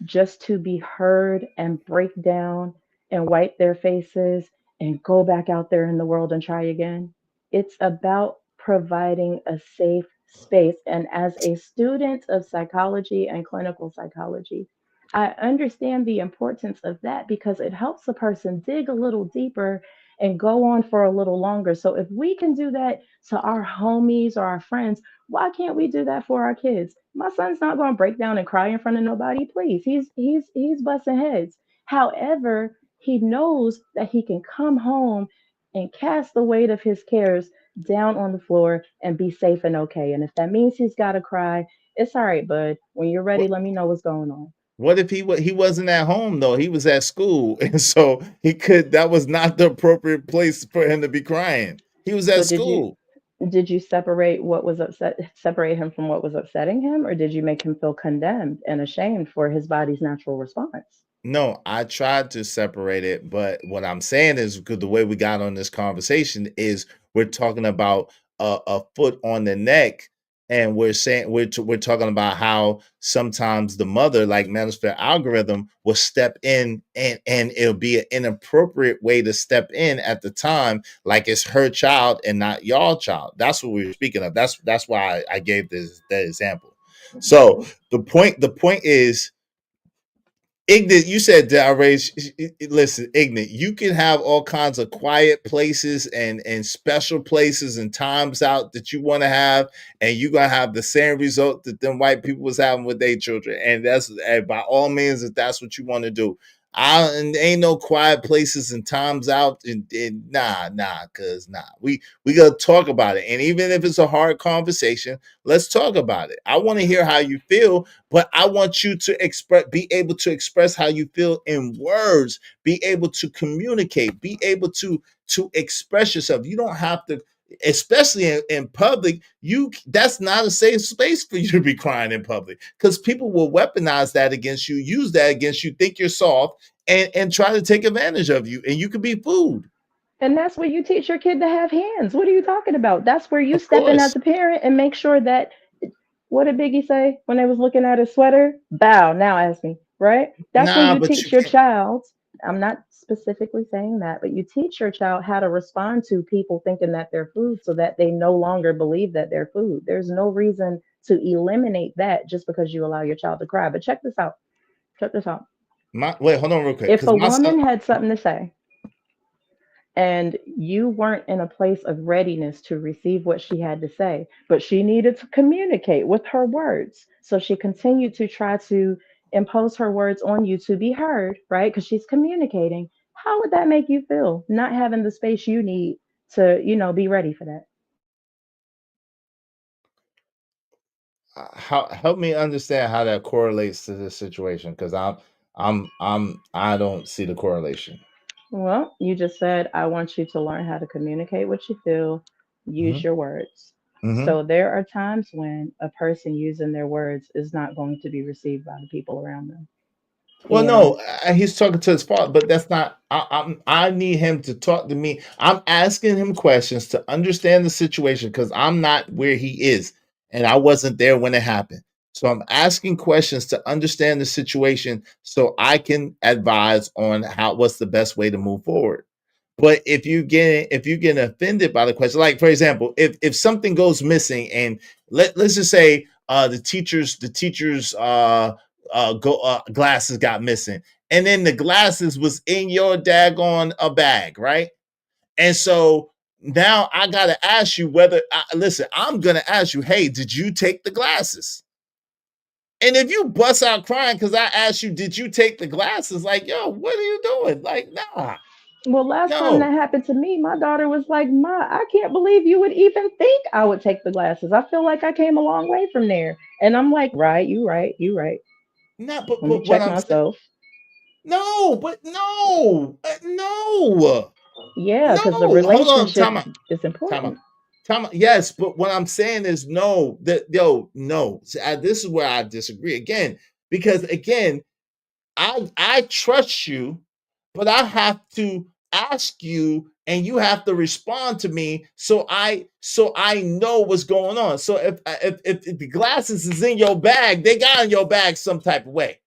just to be heard and break down and wipe their faces and go back out there in the world and try again. It's about providing a safe space. And as a student of psychology and clinical psychology, I understand the importance of that because it helps a person dig a little deeper and go on for a little longer. So if we can do that to our homies or our friends, why can't we do that for our kids? My son's not going to break down and cry in front of nobody. Please, he's busting heads. However, he knows that he can come home and cast the weight of his cares down on the floor and be safe and okay. And if that means he's got to cry, it's all right, bud. When you're ready, What, let me know what's going on. what if he wasn't at home though? He was at school, and so he could. That was not the appropriate place for him to be crying. He was at So school. did you separate him from what was upsetting him, or did you make him feel condemned and ashamed for his body's natural response? No, I tried to separate it, but what I'm saying is because the way we got on this conversation is we're talking about a foot on the neck, and we're saying we're talking about how sometimes the mother, like Manosphere algorithm, will step in, and it'll be an inappropriate way to step in at the time, like it's her child and not y'all child. That's what we were speaking of. That's why I gave that example. So the point is, Ignat, you said that listen, Ignat, you can have all kinds of quiet places and special places and times out that you want to have, and you're gonna have the same result that them white people was having with their children. And by all means, if that's what you want to do. And ain't no quiet places and times out, and cause we gotta talk about it. And even if it's a hard conversation, let's talk about it. I want to hear how you feel, but I want you to be able to express how you feel in words, be able to communicate, be able to express yourself. You don't have to, especially in public. That's not a safe space for you to be crying in public, because people will weaponize that against you, use that against you, think you're soft, and try to take advantage of you, and you could be fooled. And that's where you teach your kid to have hands. What are you talking about? That's where you Of step in as course. a parent and make sure that what did Biggie say when they was looking at his sweater? Bow, now ask me, right? That's when Nah, you but you teach your can't. child. I'm not specifically saying that, but you teach your child how to respond to people thinking that they're food so that they no longer believe that they're food. There's no reason to eliminate that just because you allow your child to cry. But check this out. Check this out. Wait, hold on real quick, If because a my son. woman had something to say and you weren't in a place of readiness to receive what she had to say, but she needed to communicate with her words. So she continued to try to impose her words on you to be heard, right? Because she's communicating. How would that make you feel? Not having the space you need to, be ready for that. How help me understand how that correlates to this situation, because I don't see the correlation. Well, you just said, I want you to learn how to communicate what you feel, use Hmm. your words. Hmm. So there are times when a person using their words is not going to be received by the people around them. Well, And no, he's talking to his father, but that's not. I need him to talk to me. I'm asking him questions to understand the situation, because I'm not where he is, and I wasn't there when it happened. So I'm asking questions to understand the situation, so I can advise on what's the best way to move forward. But if you get offended by the question, like for example, if something goes missing, and let's just say the teacher's glasses got missing, and then the glasses was in your daggone a bag, right? And so now I gotta ask you whether listen, I'm gonna ask you, hey, did you take the glasses? And if you bust out crying because I asked you, did you take the glasses? Like, yo, what are you doing? Like, nah, Well, last time no, that happened to me, my daughter was like, "Ma, I can't believe you would even think I would take the glasses. I feel like I came a long way from there." And I'm like, "Right, you right, you right. not. Let me But what check I'm saying, myself." no, but no, no, Yeah, because the no. Hold on, relationship time out, is time out, important. time out. Yes, but what I'm saying is no. That yo, no. See, this is where I disagree again because again, I trust you, but I have to ask you and you have to respond to me so I know what's going on. So if the glasses is in your bag, they got in your bag some type of way.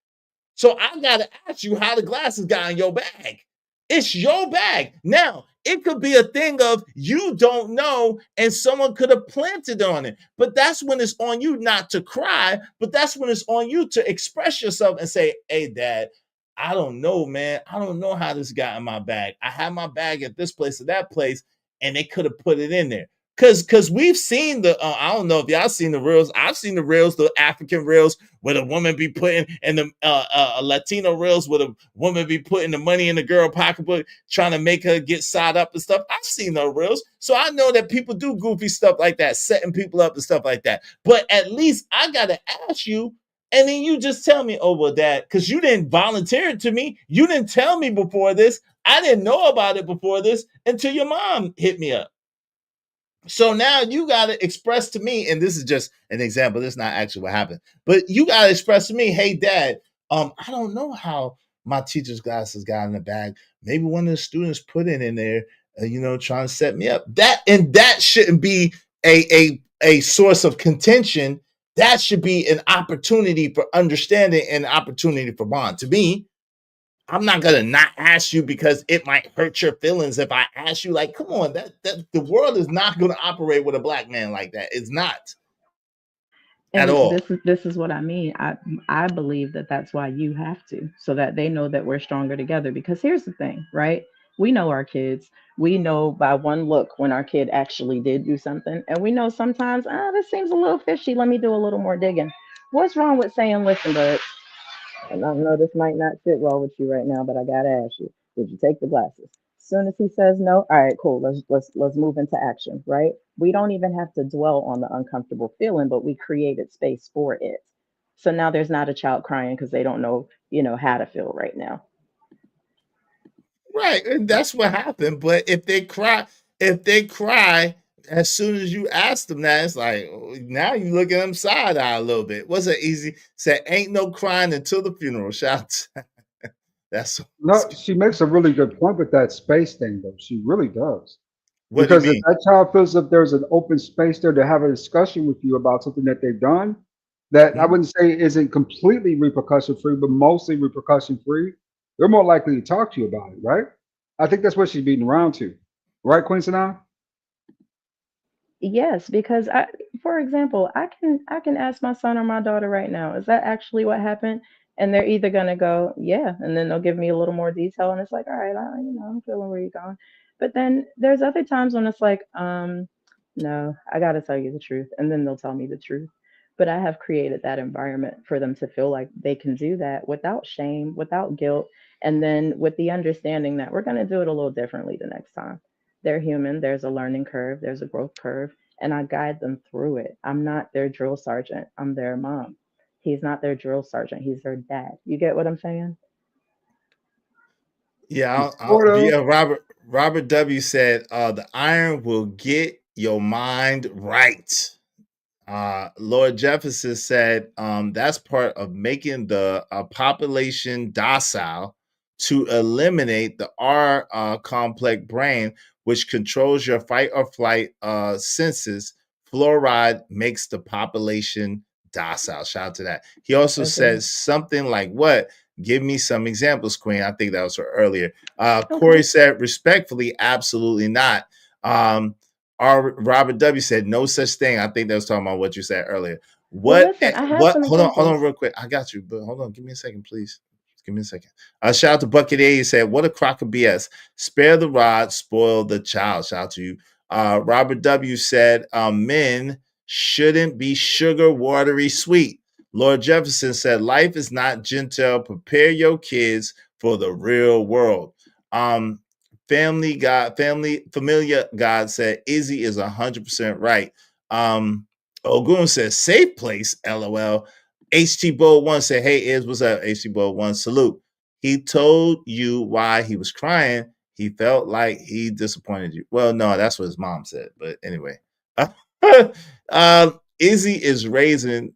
So I gotta ask you how the glasses got in your bag. It's your bag. Now, it could be a thing of you don't know and someone could have planted on it. But that's when it's on you not to cry, but that's when it's on you to express yourself and say, hey, dad, I don't know, man. I don't know how this got in my bag. I had my bag at this place or that place, and they could have put it in there. Cause we've seen the I don't know if y'all seen the reels. I've seen the reels, the African reels where the woman be putting and the Latino reels where the woman be putting the money in the girl pocketbook, trying to make her get side up and stuff. I've seen those reels, so I know that people do goofy stuff like that, setting people up and stuff like that. But at least I gotta ask you, and then you just tell me, oh well, dad, because you didn't volunteer it to me. You didn't tell me before this. I didn't know about it before this until your mom hit me up. So now you got to express to me, and this is just an example. This is not actually what happened, but you got to express to me, hey, dad, I don't know how my teacher's glasses got in the bag. Maybe one of the students put it in there, trying to set me up. That shouldn't be a source of contention. That should be an opportunity for understanding and opportunity for bond. To me, I'm not gonna not ask you because it might hurt your feelings if I ask you. Like, come on, that the world is not gonna operate with a black man like that. It's not at And all. this is what I mean. I believe that that's why you have to, so that they know that we're stronger together. Because here's the thing, right? We know our kids. We know by one look when our kid actually did do something, and we know sometimes, this seems a little fishy. Let me do a little more digging. What's wrong with saying, "Listen, bud, and I know this might not sit well with you right now, but I gotta ask you, did you take the glasses?" As soon as he says no, all right, cool. Let's move into action, right? We don't even have to dwell on the uncomfortable feeling, but we created space for it. So now there's not a child crying because they don't know, how to feel right now. Right. And that's what happened. But if they cry as soon as you ask them that, it's like now you look at them side eye a little bit. What's that easy? Said ain't no crying until the funeral. Shout. That's No, she makes a really good point with that space thing, though. She really does. what do you Because if mean? that child feels that there's an open space there to have a discussion with you about something that they've done, that I Hmm? wouldn't say isn't completely repercussion free, but mostly repercussion free, they're more likely to talk to you about it, right? I think that's what she's beating around to. Right, Queen Sanaa? Yes, because for example, I can ask my son or my daughter right now, is that actually what happened? And they're either gonna go, yeah, and then they'll give me a little more detail, and it's like, all right, I'm feeling where you're going. But then there's other times when it's like, no, I gotta tell you the truth, and then they'll tell me the truth. But I have created that environment for them to feel like they can do that without shame, without guilt, and then with the understanding that we're gonna do it a little differently the next time. They're human. There's a learning curve, there's a growth curve, and I guide them through it. I'm not their drill sergeant, I'm their mom. He's not their drill sergeant, he's their dad. You get what I'm saying? Yeah, Sort of. yeah. Robert W said, "The iron will get your mind right." Lord Jefferson said, "That's part of making the population docile to eliminate the R complex brain, which controls your fight or flight senses. Fluoride makes the population docile." Shout out to that. He also Agree. says something like, "What? Give me some examples, Queen." I think that was her earlier. Okay. Corey said, "Respectfully, absolutely not." Um, Robert W said no such thing. I think that was talking about what you said earlier. Well, What? listen, I have What? some Hold on, examples. real quick. I got you, but hold on. Give me a second, please. Give me a second. Shout out to Bucket A. He said, "What a crock of BS. Spare the rod, spoil the child." Shout out to you. Robert W. said, men shouldn't be sugar watery sweet. Lord Jefferson said, life is not gentle. Prepare your kids for the real world. Familiar God said, Izzy is 100% right. Ogun says, safe place, LOL. HT Bold 1 said, hey, Iz, what's up? HT Bold 1, salute. He told you why he was crying. He felt like he disappointed you. Well, no, that's what his mom said. But anyway, Izzy is raising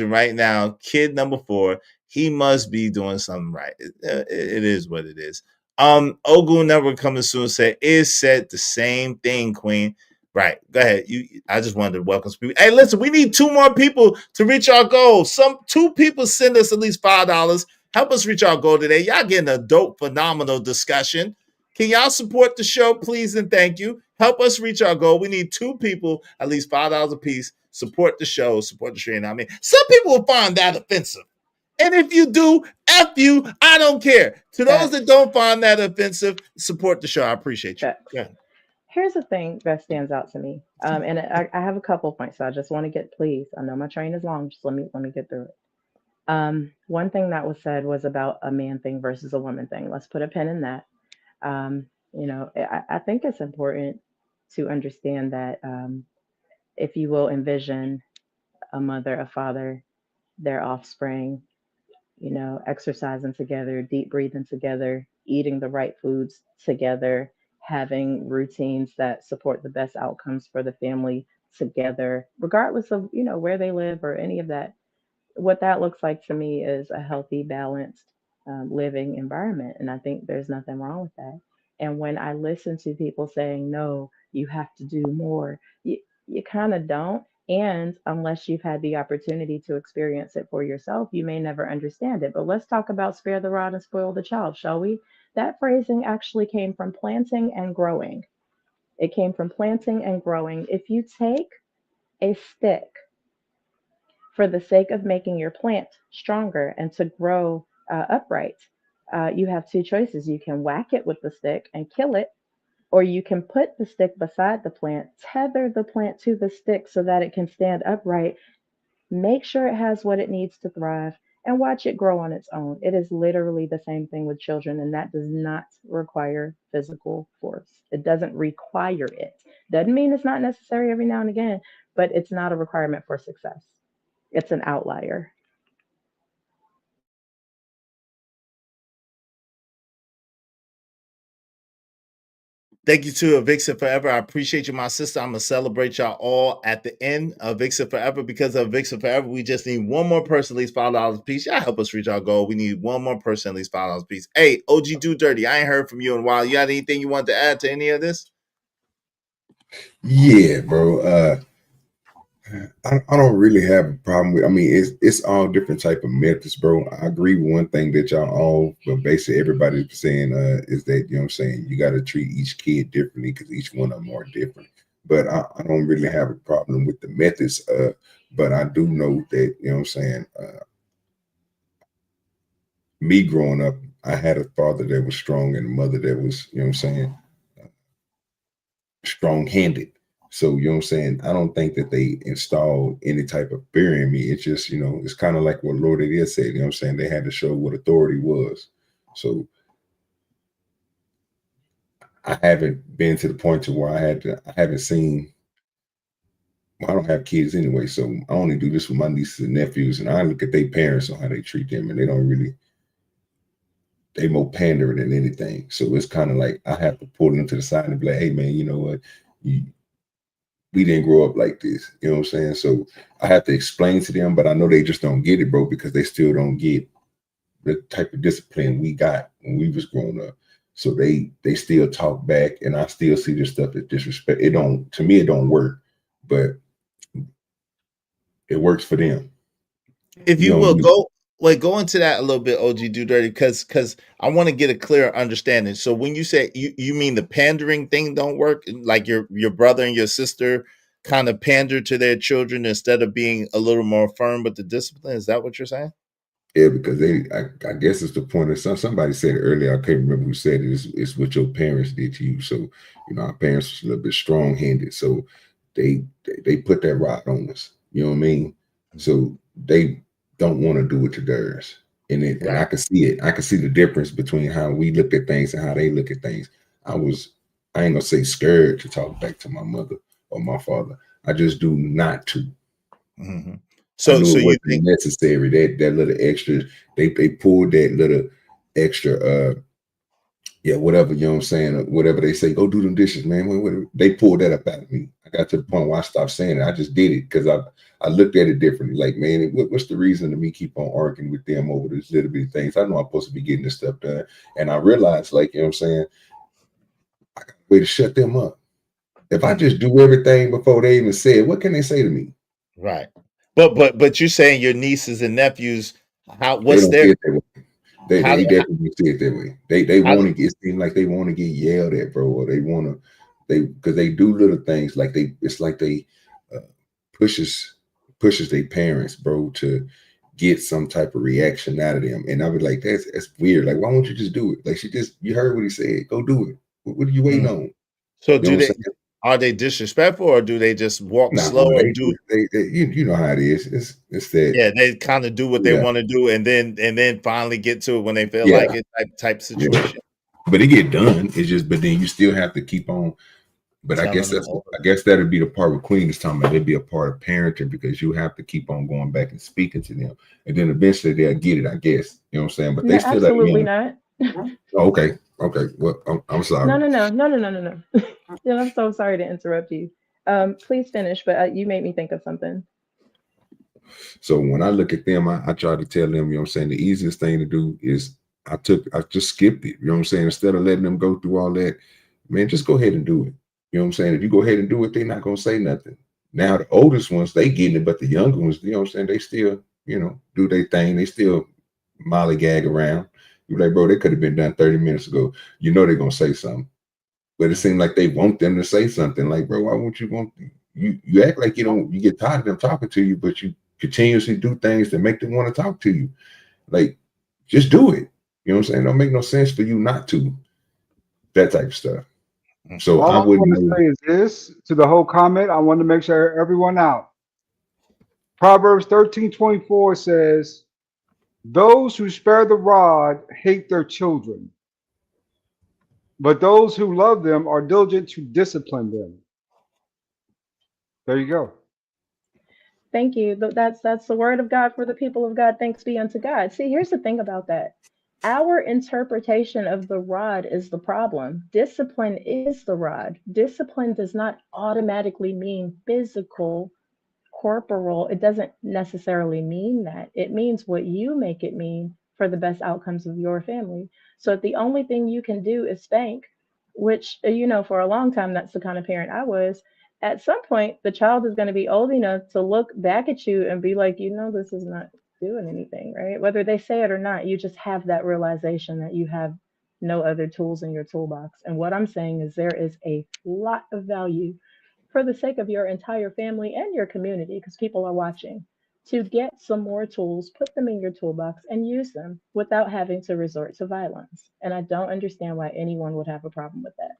right now. Kid number 4. He must be doing something right. It is what it is. Ogun Never Coming Soon said, Iz said the same thing, Queen. Right. Go ahead. I just wanted to welcome people. Hey, listen, we need 2 more people to reach our goal. 2 people send us at least $5. Help us reach our goal today. Y'all getting a dope, phenomenal discussion. Can y'all support the show, please, and thank you. Help us reach our goal. We need 2 people, at least $5 a piece. Support the show, support the stream. I mean, some people will find that offensive. And if you do, F you, I don't care. To those that don't find that offensive, support the show. I appreciate you. Yeah. Here's the thing that stands out to me, and I have a couple points. So I just want to get, please. I know my train is long. Just let me get through it. One thing that was said was about a man thing versus a woman thing. Let's put a pin in that. I think it's important to understand that if you will envision a mother, a father, their offspring, exercising together, deep breathing together, eating the right foods together, having routines that support the best outcomes for the family together, regardless of, where they live or any of that. What that looks like to me is a healthy, balanced living environment. And I think there's nothing wrong with that. And when I listen to people saying, no, you have to do more, you kind of don't. And unless you've had the opportunity to experience it for yourself, you may never understand it. But let's talk about spare the rod and spoil the child, shall we? That phrasing actually came from planting and growing. It came from planting and growing. If you take a stick for the sake of making your plant stronger and to grow upright, you have 2 choices. You can whack it with the stick and kill it, or you can put the stick beside the plant, tether the plant to the stick so that it can stand upright, make sure it has what it needs to thrive, and watch it grow on its own. It is literally the same thing with children, and that does not require physical force. It doesn't require it. Doesn't mean it's not necessary every now and again, but it's not a requirement for success. It's an outlier. Thank you to Vixen Forever. I appreciate you, my sister. I'm going to celebrate y'all all at the end of Vixen Forever. Because of Vixen Forever, we just need 1 more person, at least $5 a piece. Y'all help us reach our goal. We need 1 more person, at least $5 a piece. Hey, OG Do Dirty, I ain't heard from you in a while. You got anything you want to add to any of this? Yeah, bro. I don't really have a problem with. I mean, it's all different type of methods, bro. I agree with one thing that y'all all, but basically everybody's saying is that, you know what I'm saying, you got to treat each kid differently because each one of them are different. But I don't really have a problem with the methods. But I do know that, you know what I'm saying, me growing up, I had a father that was strong and a mother that was, you know what I'm saying, strong-handed. So, you know what I'm saying? I don't think that they installed any type of fear in me. It's just, it's kind of like what Lord Edia said, you know what I'm saying? They had to show what authority was. So I haven't been to the point to where I haven't seen, well, I don't have kids anyway. So I only do this with my nieces and nephews, and I look at their parents on how they treat them, and they more pander than anything. So it's kind of like I have to pull them to the side and be like, hey man, you know what? We didn't grow up like this. You know what I'm saying? So I have to explain to them, but I know they just don't get it, bro, because they still don't get the type of discipline we got when we was growing up. So they still talk back, and I still see this stuff as disrespect. To me, it don't work, but it works for them. If you will go into that a little bit, OG Do Dirty, because I want to get a clearer understanding. So when you say you mean the pandering thing don't work, like your brother and your sister kind of pander to their children instead of being a little more firm with the discipline, is that what you're saying? Yeah, because I guess it's the point of somebody said it earlier. I can't remember who said it. It's what your parents did to you. So, you know, our parents was a little bit strong handed. So they put that rod on us. You know what I mean? So they don't want to do it to theirs. And I can see it. I can see the difference between how we look at things and how they look at things. I ain't gonna say scared to talk back to my mother or my father. I just do not to. Mm-hmm. I knew So it you wasn't think necessary. That little extra, they pulled that little extra, yeah, whatever, you know what I'm saying? Whatever they say, go do them dishes, man. They pulled that up out of me. I got to the point where I stopped saying it. I just did it because I looked at it differently. Like, man, what's the reason to me keep on arguing with them over these little bitty things? I know I'm supposed to be getting this stuff done. And I realized, like, you know what I'm saying? I got a way to shut them up. If I just do everything before they even say it, what can they say to me? right? But you're saying your nieces and nephews, They what's don't their see it that way. how They definitely see it that way. They how want to get, it seem like they want to get yelled at, bro, or they want to because they do little things like it's like they uh, pushes their parents, bro, to get some type of reaction out of them. And I was like, that's weird. Like, why won't you just do it? Like, you heard what he said, go do it. What are you waiting on? So You know what I'm saying? are they disrespectful or do they just walk Nah, slow or do you know how it is. It's that, yeah, they kind of do what they yeah, want to do and then finally get to it when they feel yeah, like it type yeah. situation. But it get done. It's just, but then you still have to keep on. But I Telling guess them over. I guess that'd be the part where Queen is talking about. It'd be a part of parenting because you have to keep on going back and speaking to them, and then eventually they'll get it. I guess you know what I'm saying. But No, they still are absolutely young. not. Oh, okay, okay. Well, I'm sorry. No. Yeah, I'm so sorry to interrupt you. Please finish, but you made me think of something. So when I look at them, I try to tell them, you know what I'm saying, the easiest thing to do is I just skipped it. You know what I'm saying? Instead of letting them go through all that, man, just go ahead and do it. You know what I'm saying? If you go ahead and do it, they're not gonna say nothing. Now the oldest ones, they getting it, but the younger ones, you know what I'm saying, they still, you know, do their thing. They still mollygag around. You're like, bro, they could have been done 30 minutes ago. You know they're gonna say something. But it seems like they want them to say something. Like, bro, why won't you want you act like you don't, you get tired of them talking to you, but you continuously do things that make them want to talk to you. Like, just do it. You know what I'm saying? Don't make no sense for you not to. That type of stuff. So All I I wouldn't want to know. say is this to the whole comment. I want to make sure everyone out. Proverbs 13:24 says, those who spare the rod hate their children, but those who love them are diligent to discipline them. There you go. Thank you. That's the word of God for the people of God. Thanks be unto God. See, here's the thing about that. Our interpretation of the rod is the problem. Discipline is the rod. Discipline does not automatically mean physical, corporal. It doesn't necessarily mean that. It means what you make it mean for the best outcomes of your family. So if the only thing you can do is spank, which, for a long time, that's the kind of parent I was, at some point, the child is going to be old enough to look back at you and be like, this is not doing anything, right? Whether they say it or not, you just have that realization that you have no other tools in your toolbox. And what I'm saying is there is a lot of value for the sake of your entire family and your community, because people are watching, to get some more tools, put them in your toolbox, and use them without having to resort to violence. And I don't understand why anyone would have a problem with that.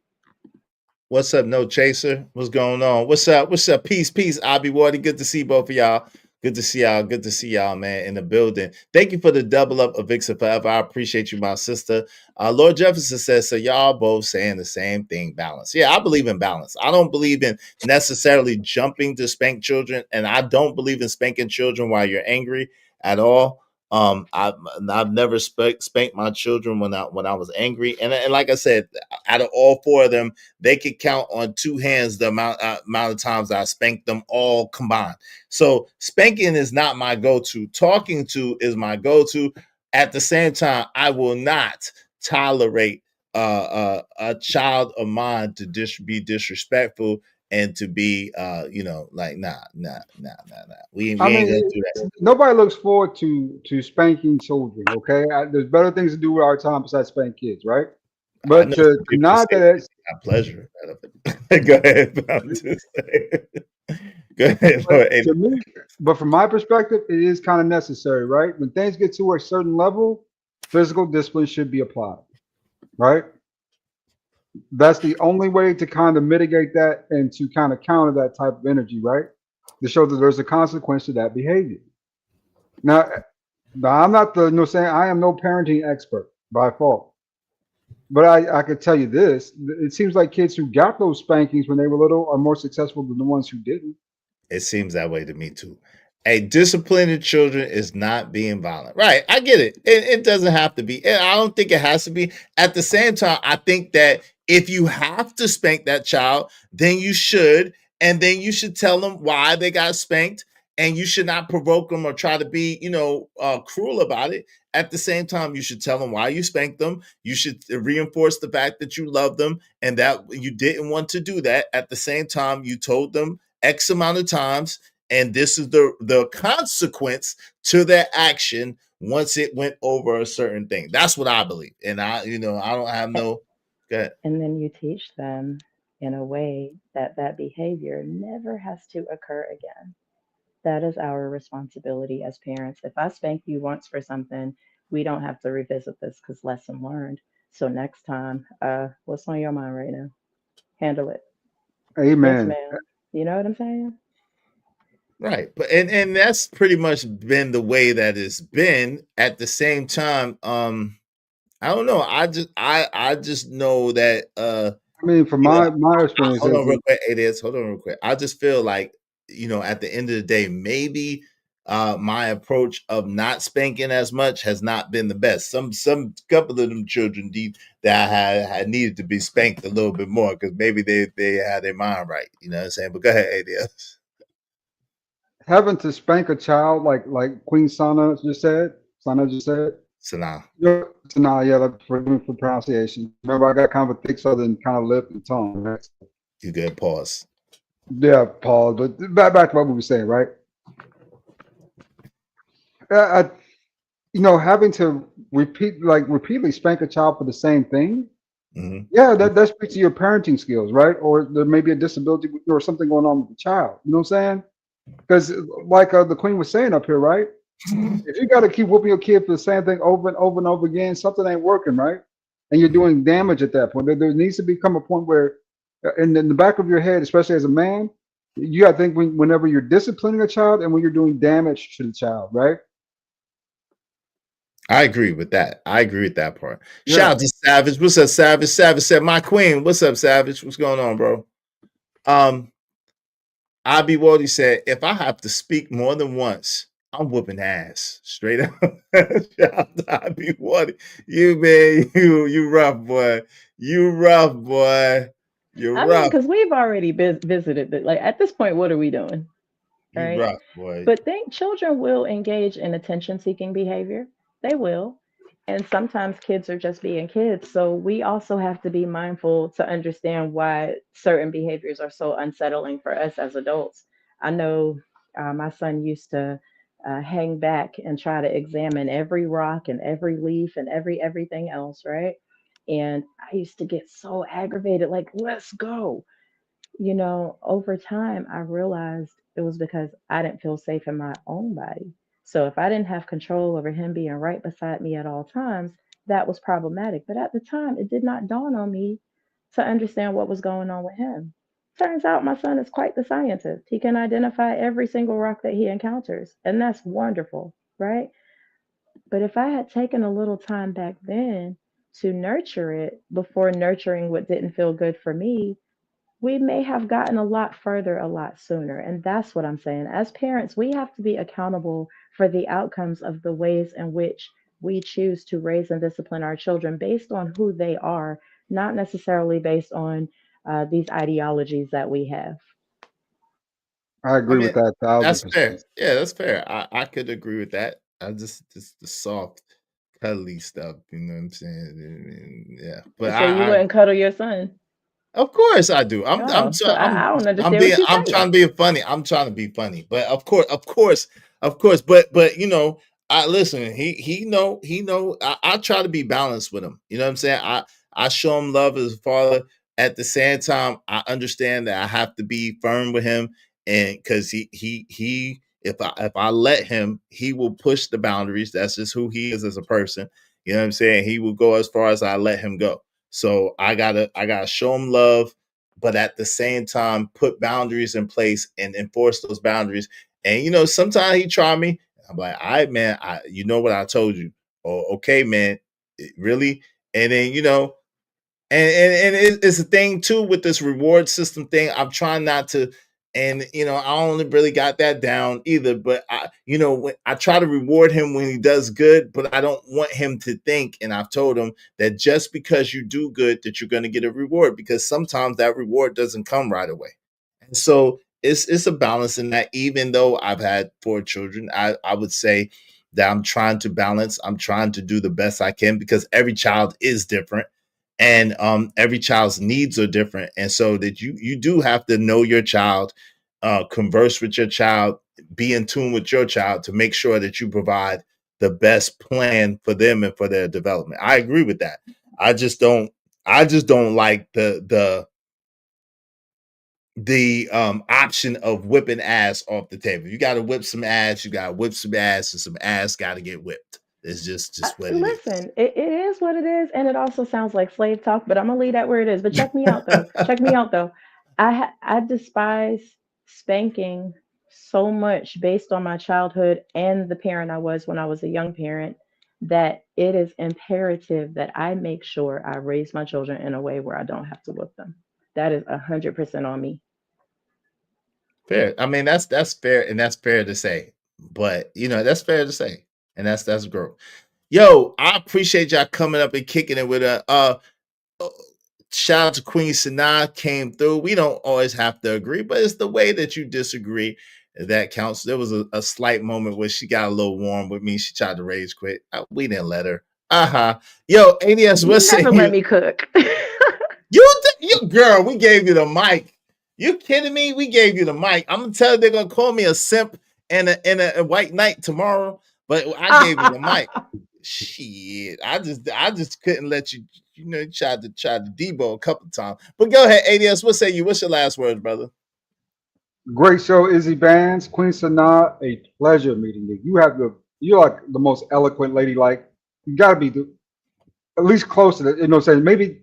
What's up, No Chaser? What's going on? What's up? What's up? Peace. Abby Wardy. Good to see both of y'all. Good to see y'all. Good to see y'all, man, in the building. Thank you for the double up of Vixen Forever. I appreciate you, my sister. Lord Jefferson says, so y'all both saying the same thing, balance. Yeah, I believe in balance. I don't believe in necessarily jumping to spank children, and I don't believe in spanking children while you're angry at all. I've never spanked my children when I was angry, and like I said, out of all four of them, they could count on two hands the amount of times I spanked them all combined. So spanking is not my go-to. Talking to is my go-to. At the same time, I will not tolerate a child of mine to be disrespectful and to be like nah. We I ain't gonna mean, do that. nobody looks forward to spanking children. Okay, there's better things to do with our time besides spank kids, right? I But know to some people deny say that, they have pleasure out of it. Go ahead. I'm just saying. Go ahead. To me, but from my perspective, it is kind of necessary, right? When things get to a certain level, physical discipline should be applied, right? That's the only way to kind of mitigate that and to kind of counter that type of energy, right? To show that there's a consequence to that behavior. Now, now I'm not the saying I am no parenting expert by fault, but I could tell you this: it seems like kids who got those spankings when they were little are more successful than the ones who didn't. It seems that way to me too. A disciplining children is not being violent. Right. I get it. It doesn't have to be. I don't think it has to be. At the same time, I think that if you have to spank that child, then you should. And then you should tell them why they got spanked. And you should not provoke them or try to be, cruel about it. At the same time, you should tell them why you spanked them. You should reinforce the fact that you love them and that you didn't want to do that. At the same time, you told them X amount of times, and this is the consequence to their action once it went over a certain thing. That's what I believe. And I don't have no. Go ahead. And then you teach them in a way that that behavior never has to occur again. That is our responsibility as parents. If I spank you once for something, we don't have to revisit this because lesson learned. So next time, what's on your mind right now? Handle it. Yes, Amen. ma'am. You know what I'm saying? Right. But and that's pretty much been the way that it's been. At the same time, I don't know. I just know that I mean, from you know, my experience, hold is on real quick, it is. Hold on real quick. I just feel like, at the end of the day, maybe my approach of not spanking as much has not been the best. Some couple of them children that had needed to be spanked a little bit more because maybe they had their mind right. You know what I'm saying? But go ahead, ADS. having to spank a child like Queen Sana just said. So now Yeah, Sana, yeah, forgive me for pronunciation. Remember, I got kind of a thick southern kind of lip and tongue, right? you good. Pause. Yeah, Paul. But back to what we were saying, right? I, having to repeatedly spank a child for the same thing. Mhm. Yeah, that speaks to your parenting skills, right? Or there may be a disability or something going on with the child. You know what I'm saying? Because like the queen was saying up here, right? If you got to keep whooping your kid for the same thing over and over and over again, something ain't working, right? And you're doing damage at that point. There needs to become a point where, in the back of your head, especially as a man, you got to think whenever you're disciplining a child and when you're doing damage to the child, right? I agree with that. I agree with that part. Yeah. Shout out to Savage. What's up, Savage? Savage said, "My queen." What's up, Savage? What's going on, bro? Abi Wardy said, "If I have to speak more than once, I'm whooping ass." Straight up. Shout out to Abi Wardy. You man, you rough boy. You rough boy. You're I mean, rough. because we've already visited it. Like at this point, what are we doing? You Right? rough boy. But think children will engage in attention seeking behavior. They will. And sometimes kids are just being kids. So we also have to be mindful to understand why certain behaviors are so unsettling for us as adults. I know my son used to hang back and try to examine every rock and every leaf and everything else, right? And I used to get so aggravated, like, let's go. Over time, I realized it was because I didn't feel safe in my own body. So if I didn't have control over him being right beside me at all times, that was problematic. But at the time, it did not dawn on me to understand what was going on with him. Turns out my son is quite the scientist. He can identify every single rock that he encounters, and that's wonderful, right? But if I had taken a little time back then to nurture it before nurturing what didn't feel good for me, we may have gotten a lot further a lot sooner. And that's what I'm saying. As parents, we have to be accountable for the outcomes of the ways in which we choose to raise and discipline our children based on who they are, not necessarily based on these ideologies that we have. I I agree mean, with that that's 1,000%. fair. Yeah, that's fair. I could agree with that. I just the soft, cuddly stuff. You know what I'm saying? Yeah, but So you I wouldn't cuddle your son? of course I do. Oh, so I don't understand what you're I'm saying. trying to be funny. I'm trying to be funny. But of course. But I listen. He know. I try to be balanced with him. You know what I'm saying? I show him love as a father. At the same time, I understand that I have to be firm with him and because he if I let him, he will push the boundaries. That's just who he is as a person. You know what I'm saying? He will go as far as I let him go. So I gotta show him love, but at the same time put boundaries in place and enforce those boundaries. And sometimes he try me. I'm like, all right, man, you know what I told you. Oh, okay, man, really? And then and it's a thing too with this reward system thing. I'm trying not to, and I only really got that down either. But when I try to reward him when he does good, but I don't want him to think. And I've told him that just because you do good, that you're going to get a reward, because sometimes that reward doesn't come right away. And so it's a balance in that. Even though I've had 4 children, I would say that I'm trying to balance. I'm trying to do the best I can, because every child is different, and every child's needs are different, and so that you do have to know your child, converse with your child, be in tune with your child to make sure that you provide the best plan for them and for their development. I agree with that. I just don't like the option of whipping ass off the table. You got to whip some ass, you got to whip some ass, and some ass got to get whipped. It's just what it is. Listen, it is what it is, and it also sounds like slave talk, but I'm gonna leave that where it is. But check me out though. Check me out though. I despise spanking so much based on my childhood and the parent I was when I was a young parent, that it is imperative that I make sure I raise my children in a way where I don't have to whip them. That is 100% on me. Fair. I mean, that's fair, and that's fair to say. But that's fair to say, and that's growth. Yo, I appreciate y'all coming up and kicking it with a uh, shout out to Queen Sanaa, came through. We don't always have to agree, but it's the way that you disagree that counts. There was a slight moment where she got a little warm with me. She tried to rage quit. We didn't let her. Yo, ADS, You what's never saying? let me cook. You girl, we gave you the mic. You kidding me? We gave you the mic. I'm gonna tell you they're gonna call me a simp and a white knight tomorrow, but I gave you the mic. Shit, I just couldn't let you. You tried to Debo a couple times. But go ahead, ADS. What say you? What's your last words, brother? Great show, Izzy Bands, Queen Sanaa. A pleasure meeting you. You're like the most eloquent lady. Like, you got to be at least close to that. You know what I'm saying? Maybe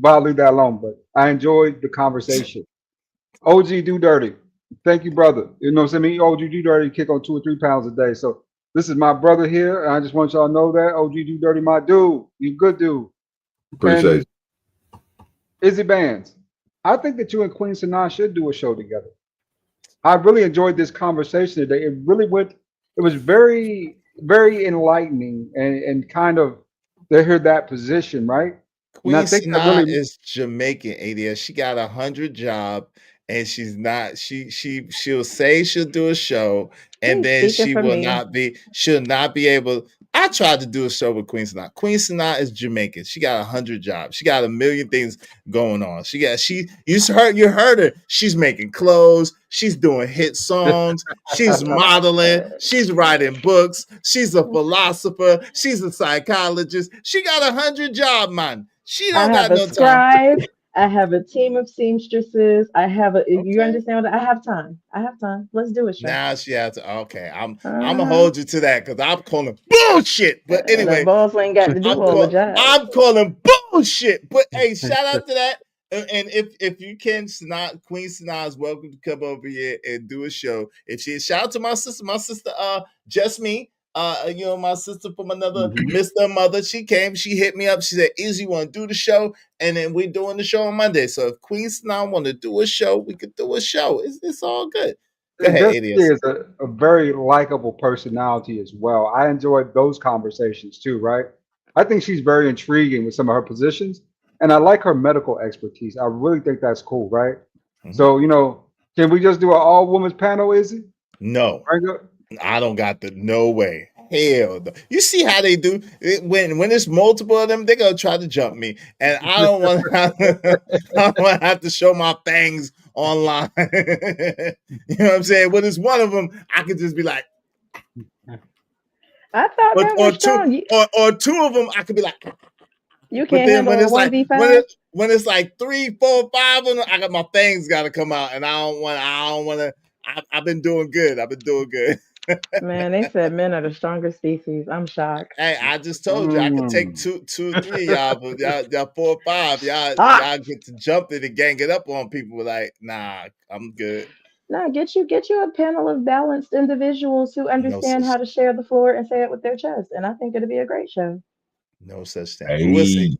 I'll leave that alone, but I enjoyed the conversation. OG Do Dirty. Thank you, brother. You know what I'm saying? Me, OG Do Dirty, kick on 2 or 3 pounds a day. So this is my brother here, and I just want y'all to know that. OG Do Dirty, my dude. You good dude. Appreciate And Izzy Bands, I think that you and Queen Sanaa should do a show together. I really enjoyed this conversation today. It was very, very enlightening and kind of to hear that position, right? And Queen I think that Sanaa really, is Jamaican, ADS. She got 100 job, and she's not. She'll say she'll do a show, and He's then speaking for me. She'll not be able. I tried to do a show with Queen Sanaa. Queen Sanaa is Jamaican. She got 100 jobs. She got a million things going on. You heard her. She's making clothes. She's doing hit songs. She's modeling. She's writing books. She's a philosopher. She's a psychologist. She got 100 job, man. She I don't have got a no time. scribe. I have a team of seamstresses. I have a. You Okay. understand what I have time. I have time. Let's do a show. Now she has to. Okay, I'm gonna Uh-huh. hold you to that because I'm calling bullshit. But The anyway, boss ain't got to do all the job. I'm calling bullshit. But hey, shout out to that. And if you can, Queen Sanaa is welcome to come over here and do a show. If she shout out to my sister, just me. My sister from another Mr. Mother. She came, she hit me up. She said, Izzy, want to do the show? And then we're doing the show on Monday. So if Queen Sanaa want to do a show, we could do a show. It's all good. Go ahead, Destiny ADS. is a very likable personality as well. I enjoyed those conversations too, right? I think she's very intriguing with some of her positions, and I like her medical expertise. I really think that's cool, right? So, can we just do an all women's panel, Izzy? No. Bring up- I don't got the no way. Hell no. You see how they do when it's multiple of them, they're gonna try to jump me, and I don't want to have to show my fangs online. You know what I'm saying? When it's one of them, I could just be like, I thought that or was two, strong. or two of them, I could be like. You But can't then when handle a it's one like v five. when it's like 3, 4, 5 of them, I got my fangs got to come out, and I don't want to. I've been doing good. I've been doing good. Man, they said men are the strongest species. I'm shocked. Hey, I just told you I could take two, three, y'all, but y'all 4 or 5, y'all get to jumping and gang it up on people. Like, nah, I'm good. No, get you a panel of balanced individuals who No understand such how to share the floor and say it with their chest, and I think it'll be a great show. no such thing. But we'll see. Hey,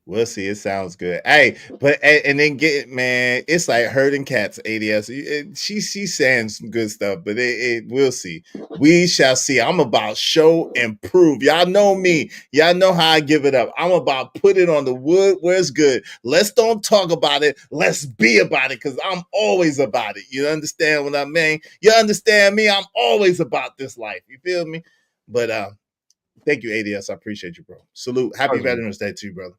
We'll see. It sounds good. Hey, but and then get man, it's like herding cats. ADS. She's saying some good stuff, but we'll see. We shall see. I'm about show and prove. Y'all know me. Y'all know how I give it up. I'm about put it on the wood where it's good. Let's don't talk about it. Let's be about it because I'm always about it. You understand what I mean? You understand me? I'm always about this life. You feel me? But thank you, ADS. I appreciate you, bro. Salute. Happy Veterans Day to you, brother.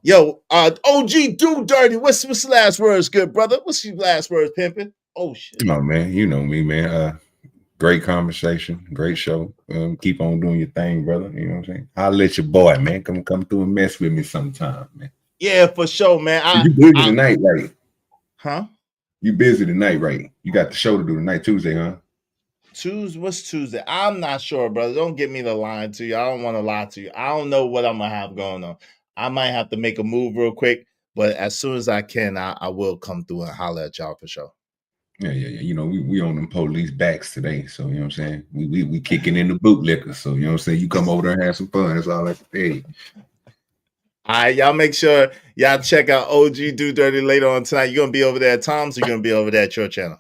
Yo, OG Do Dirty. What's the last words, good brother? What's your last words, pimping? Oh shit. oh man, you know me, man. Great conversation, great show. Keep on doing your thing, brother. You know what I'm saying? I'll let your boy, man, come through and mess with me sometime, man. Yeah, for sure, man. You busy tonight, right? Huh? You busy tonight, right? You got the show to do tonight, Tuesday, huh? What's Tuesday? I'm not sure, brother. Don't get me to lying to you. I don't want to lie to you. I don't know what I'm gonna have going on. I might have to make a move real quick, but as soon as I can, I will come through and holler at y'all for sure. Yeah. You know, we on them police backs today, so you know what I'm saying. We kicking in the bootlicker, so you know what I'm saying. You come over there and have some fun. That's all I can tell you. All right, y'all make sure y'all check out OG Do Dirty later on tonight. You gonna be over there at Tom's, or you gonna be over there at your channel?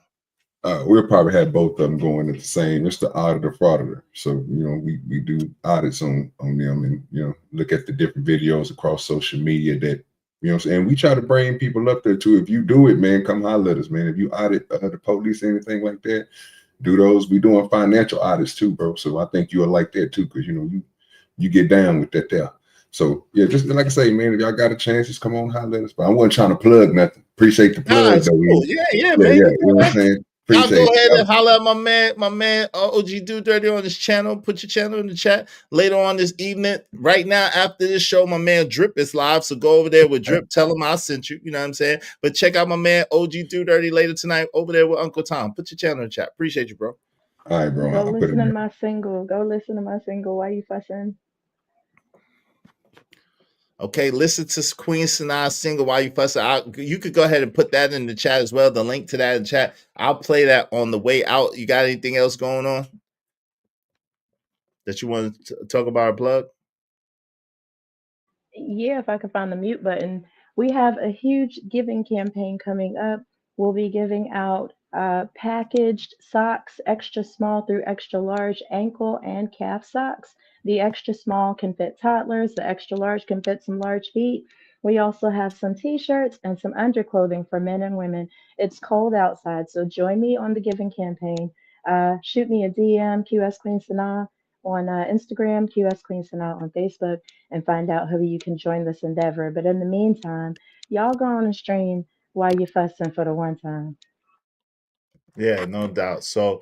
We'll probably have both of them going at the same. It's the auditor frauditor. So, you know, we do audits on them and, you know, look at the different videos across social media that, you know what I'm saying? We try to bring people up there too. If you do it, man, come holler at us, man. If you audit the police, anything like that, do those. We doing financial audits too, bro. So I think you'll like that too, because, you know, you get down with that there. So, yeah, just like I say, man, if y'all got a chance, just come on, holler at us. But I wasn't trying to plug nothing. Appreciate the plug, though. Cool. Yeah, man. You know what I'm saying? Y'all go ahead it. and holler at my man OG Do Dirty on his channel. Put your channel in the chat later on this evening. Right now, after this show, my man Drip is live. So go over there with Drip. Tell him I sent you. You know what I'm saying? But check out my man OG Do Dirty later tonight over there with Uncle Tom. Put your channel in the chat. Appreciate you, bro. All right, bro. Go listen to my single. Go listen to my single. Why you fussing? Okay, listen to Queen Sanaa's single While You Fussing. You could go ahead and put that in the chat as well. The link to that in the chat. I'll play that on the way out. You got anything else going on that you want to talk about or plug? Yeah, if I could find the mute button. We have a huge giving campaign coming up. We'll be giving out packaged socks, extra small through extra large ankle and calf socks. The extra small can fit toddlers, the extra large can fit some large feet. We also have some t-shirts and some underclothing for men and women. It's cold outside, so join me on the giving campaign. Shoot me a DM, QS Queen Sanaa on Instagram, QS Queen Sanaa on Facebook, and find out how you can join this endeavor. But in the meantime, y'all go on and stream While You Fussing for the one time. Yeah, no doubt. So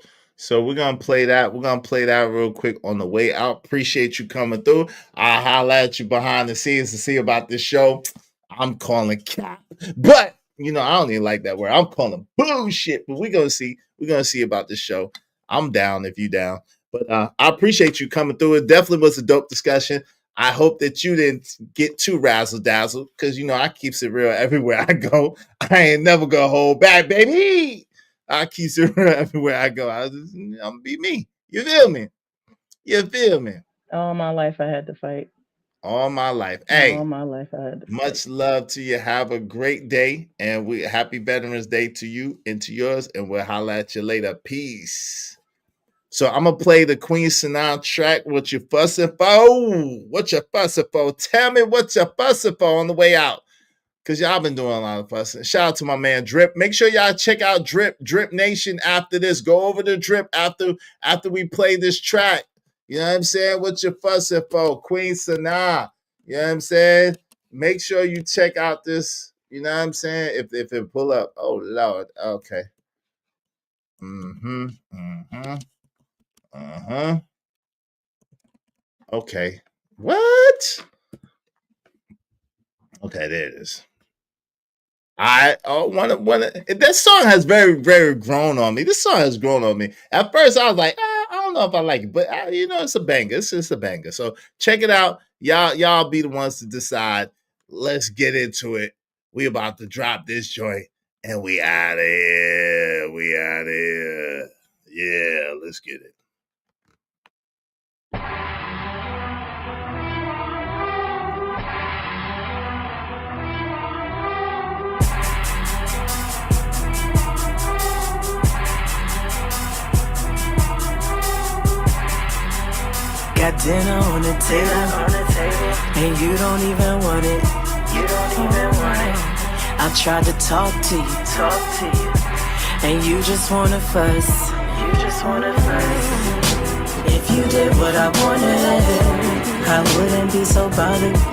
we're gonna play that. We're gonna play that real quick on the way out. Appreciate you coming through. I'll holler at you behind the scenes to see about this show. I'm calling cap, but you know I don't even like that word. I'm calling bullshit. But we're gonna see. We're gonna see about this show. I'm down if you down. But I appreciate you coming through. It definitely was a dope discussion. I hope that you didn't get too razzle dazzle because you know I keeps it real everywhere I go. I ain't never gonna hold back, baby. I keep it real everywhere I go. I'm gonna be me. You feel me? You feel me? All my life I had to fight. All my life. Hey, all my life I had to much fight. love to you. Have a great day, and we happy Veterans Day to you and to yours. And we'll holler at you later. Peace. So I'm gonna play the Queen Sanaa track. What you fussing for? What you fussing for? Tell me what you fussing for on the way out. Cause y'all been doing a lot of fussing. Shout out to my man Drip. Make sure y'all check out Drip Nation after this. Go over to Drip after we play this track. You know what I'm saying? What you fussing for? Queen Sanaa. You know what I'm saying? Make sure you check out this. You know what I'm saying? If it pull up. Oh Lord. Okay. Okay. What? Okay, there it is. That song has very, very grown on me. This song has grown on me. At first, I was like, I don't know if I like it, but it's a banger. It's a banger. So check it out. Y'all be the ones to decide. Let's get into it. We about to drop this joint, and we out of here. We out of here. Yeah, let's get it. Got dinner on the table, and you don't even want it. I tried to talk to you, and you just wanna fuss. If you did what I wanted, I wouldn't be so bothered. With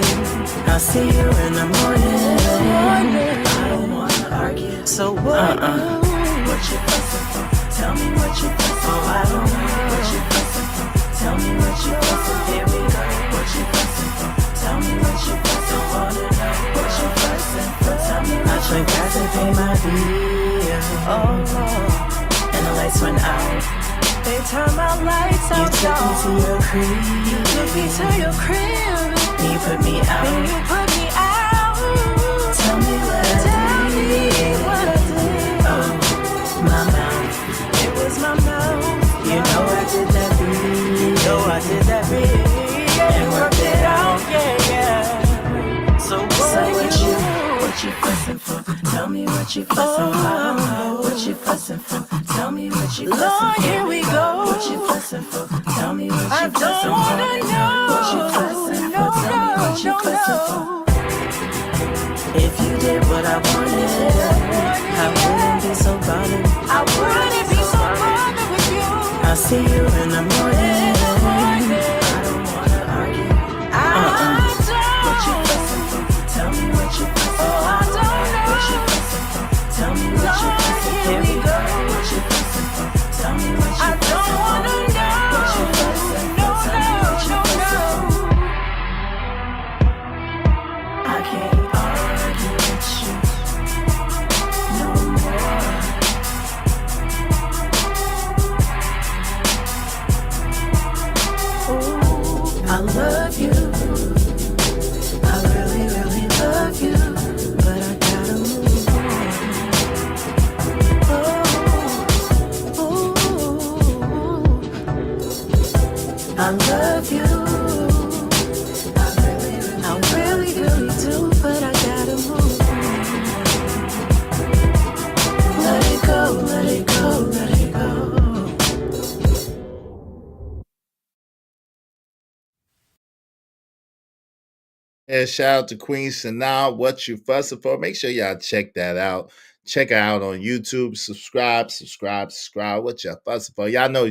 you. I'll see you in the morning. I don't wanna argue, so what? What you fussing for? Tell me what you fussing for. I don't know what you fussing for. Tell me what you fussing for. Here we go. What you fussing for? Tell me what you fussing for. Wanna know what you fussing for? Tell me what you forgot to pay my bill. And the lights went out. They turned my lights out. You took me to your crib. And you put me out. Tell me what I did. Oh, my mouth. It was my mouth. You know I did that beat. And worked it out, yeah. So what you fussing for? Tell me what you fussing for. What you fussing for? Tell me what you fussing for. Lord, here we go. What you fussing for? Tell me what you fussing for. I don't wanna know. What you fussing for? Tell me what you fussing for. If you did what I wanted, I wouldn't be so bothered. With you. I'll see you in the morning. I don't wanna argue. What you fussing for? Tell me what you fussing for. I don't know. What you fussing for? Tell me what you fussing for. Here we go. What you fussing for? Tell me what you fussing for. I don't wanna know. What you fussing for? Tell me what you fussing for. I can't argue with you no more. Ooh, I love you. I really, really love you. But I gotta move on. I love you. I really, really do. But I gotta move on. Let it go, let it go, let it go. And shout out to Queen Sanaa, What You Fussing For. Make sure y'all check that out. Check her out on YouTube. Subscribe. What you fussing for? Y'all know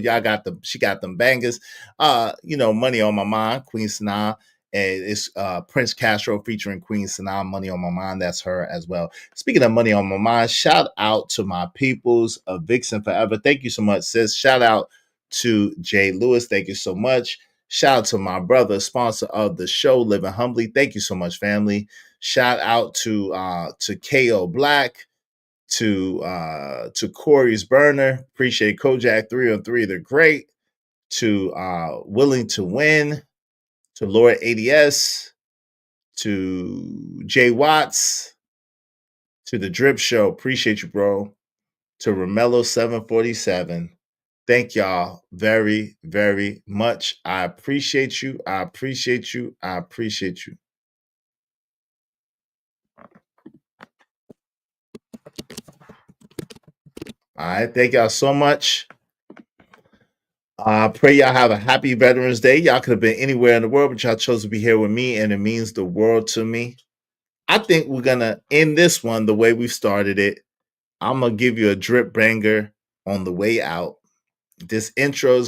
she got them bangers. Money on My Mind, Queen Sanaa. And it's Prince Castro featuring Queen Sanaa, Money on My Mind. That's her as well. Speaking of Money on My Mind, shout out to my peoples of Vixen Forever. Thank you so much, sis. Shout out to Jay Lewis. Thank you so much. Shout out to my brother, sponsor of the show, Living Humbly. Thank you so much, family. Shout out to KO Black, to Corey's Burner. Appreciate Kojak 303. They're great. To Willing to Win, to Lord ADS, to Jay Watts, to the Drip Show. Appreciate you, bro. To Romello 747. Thank y'all very, very much. I appreciate you. I appreciate you. I appreciate you. All right. Thank y'all so much. I pray y'all have a happy Veterans Day. Y'all could have been anywhere in the world, but y'all chose to be here with me, and it means the world to me. I think we're going to end this one the way we started it. I'm going to give you a drip banger on the way out. This intro is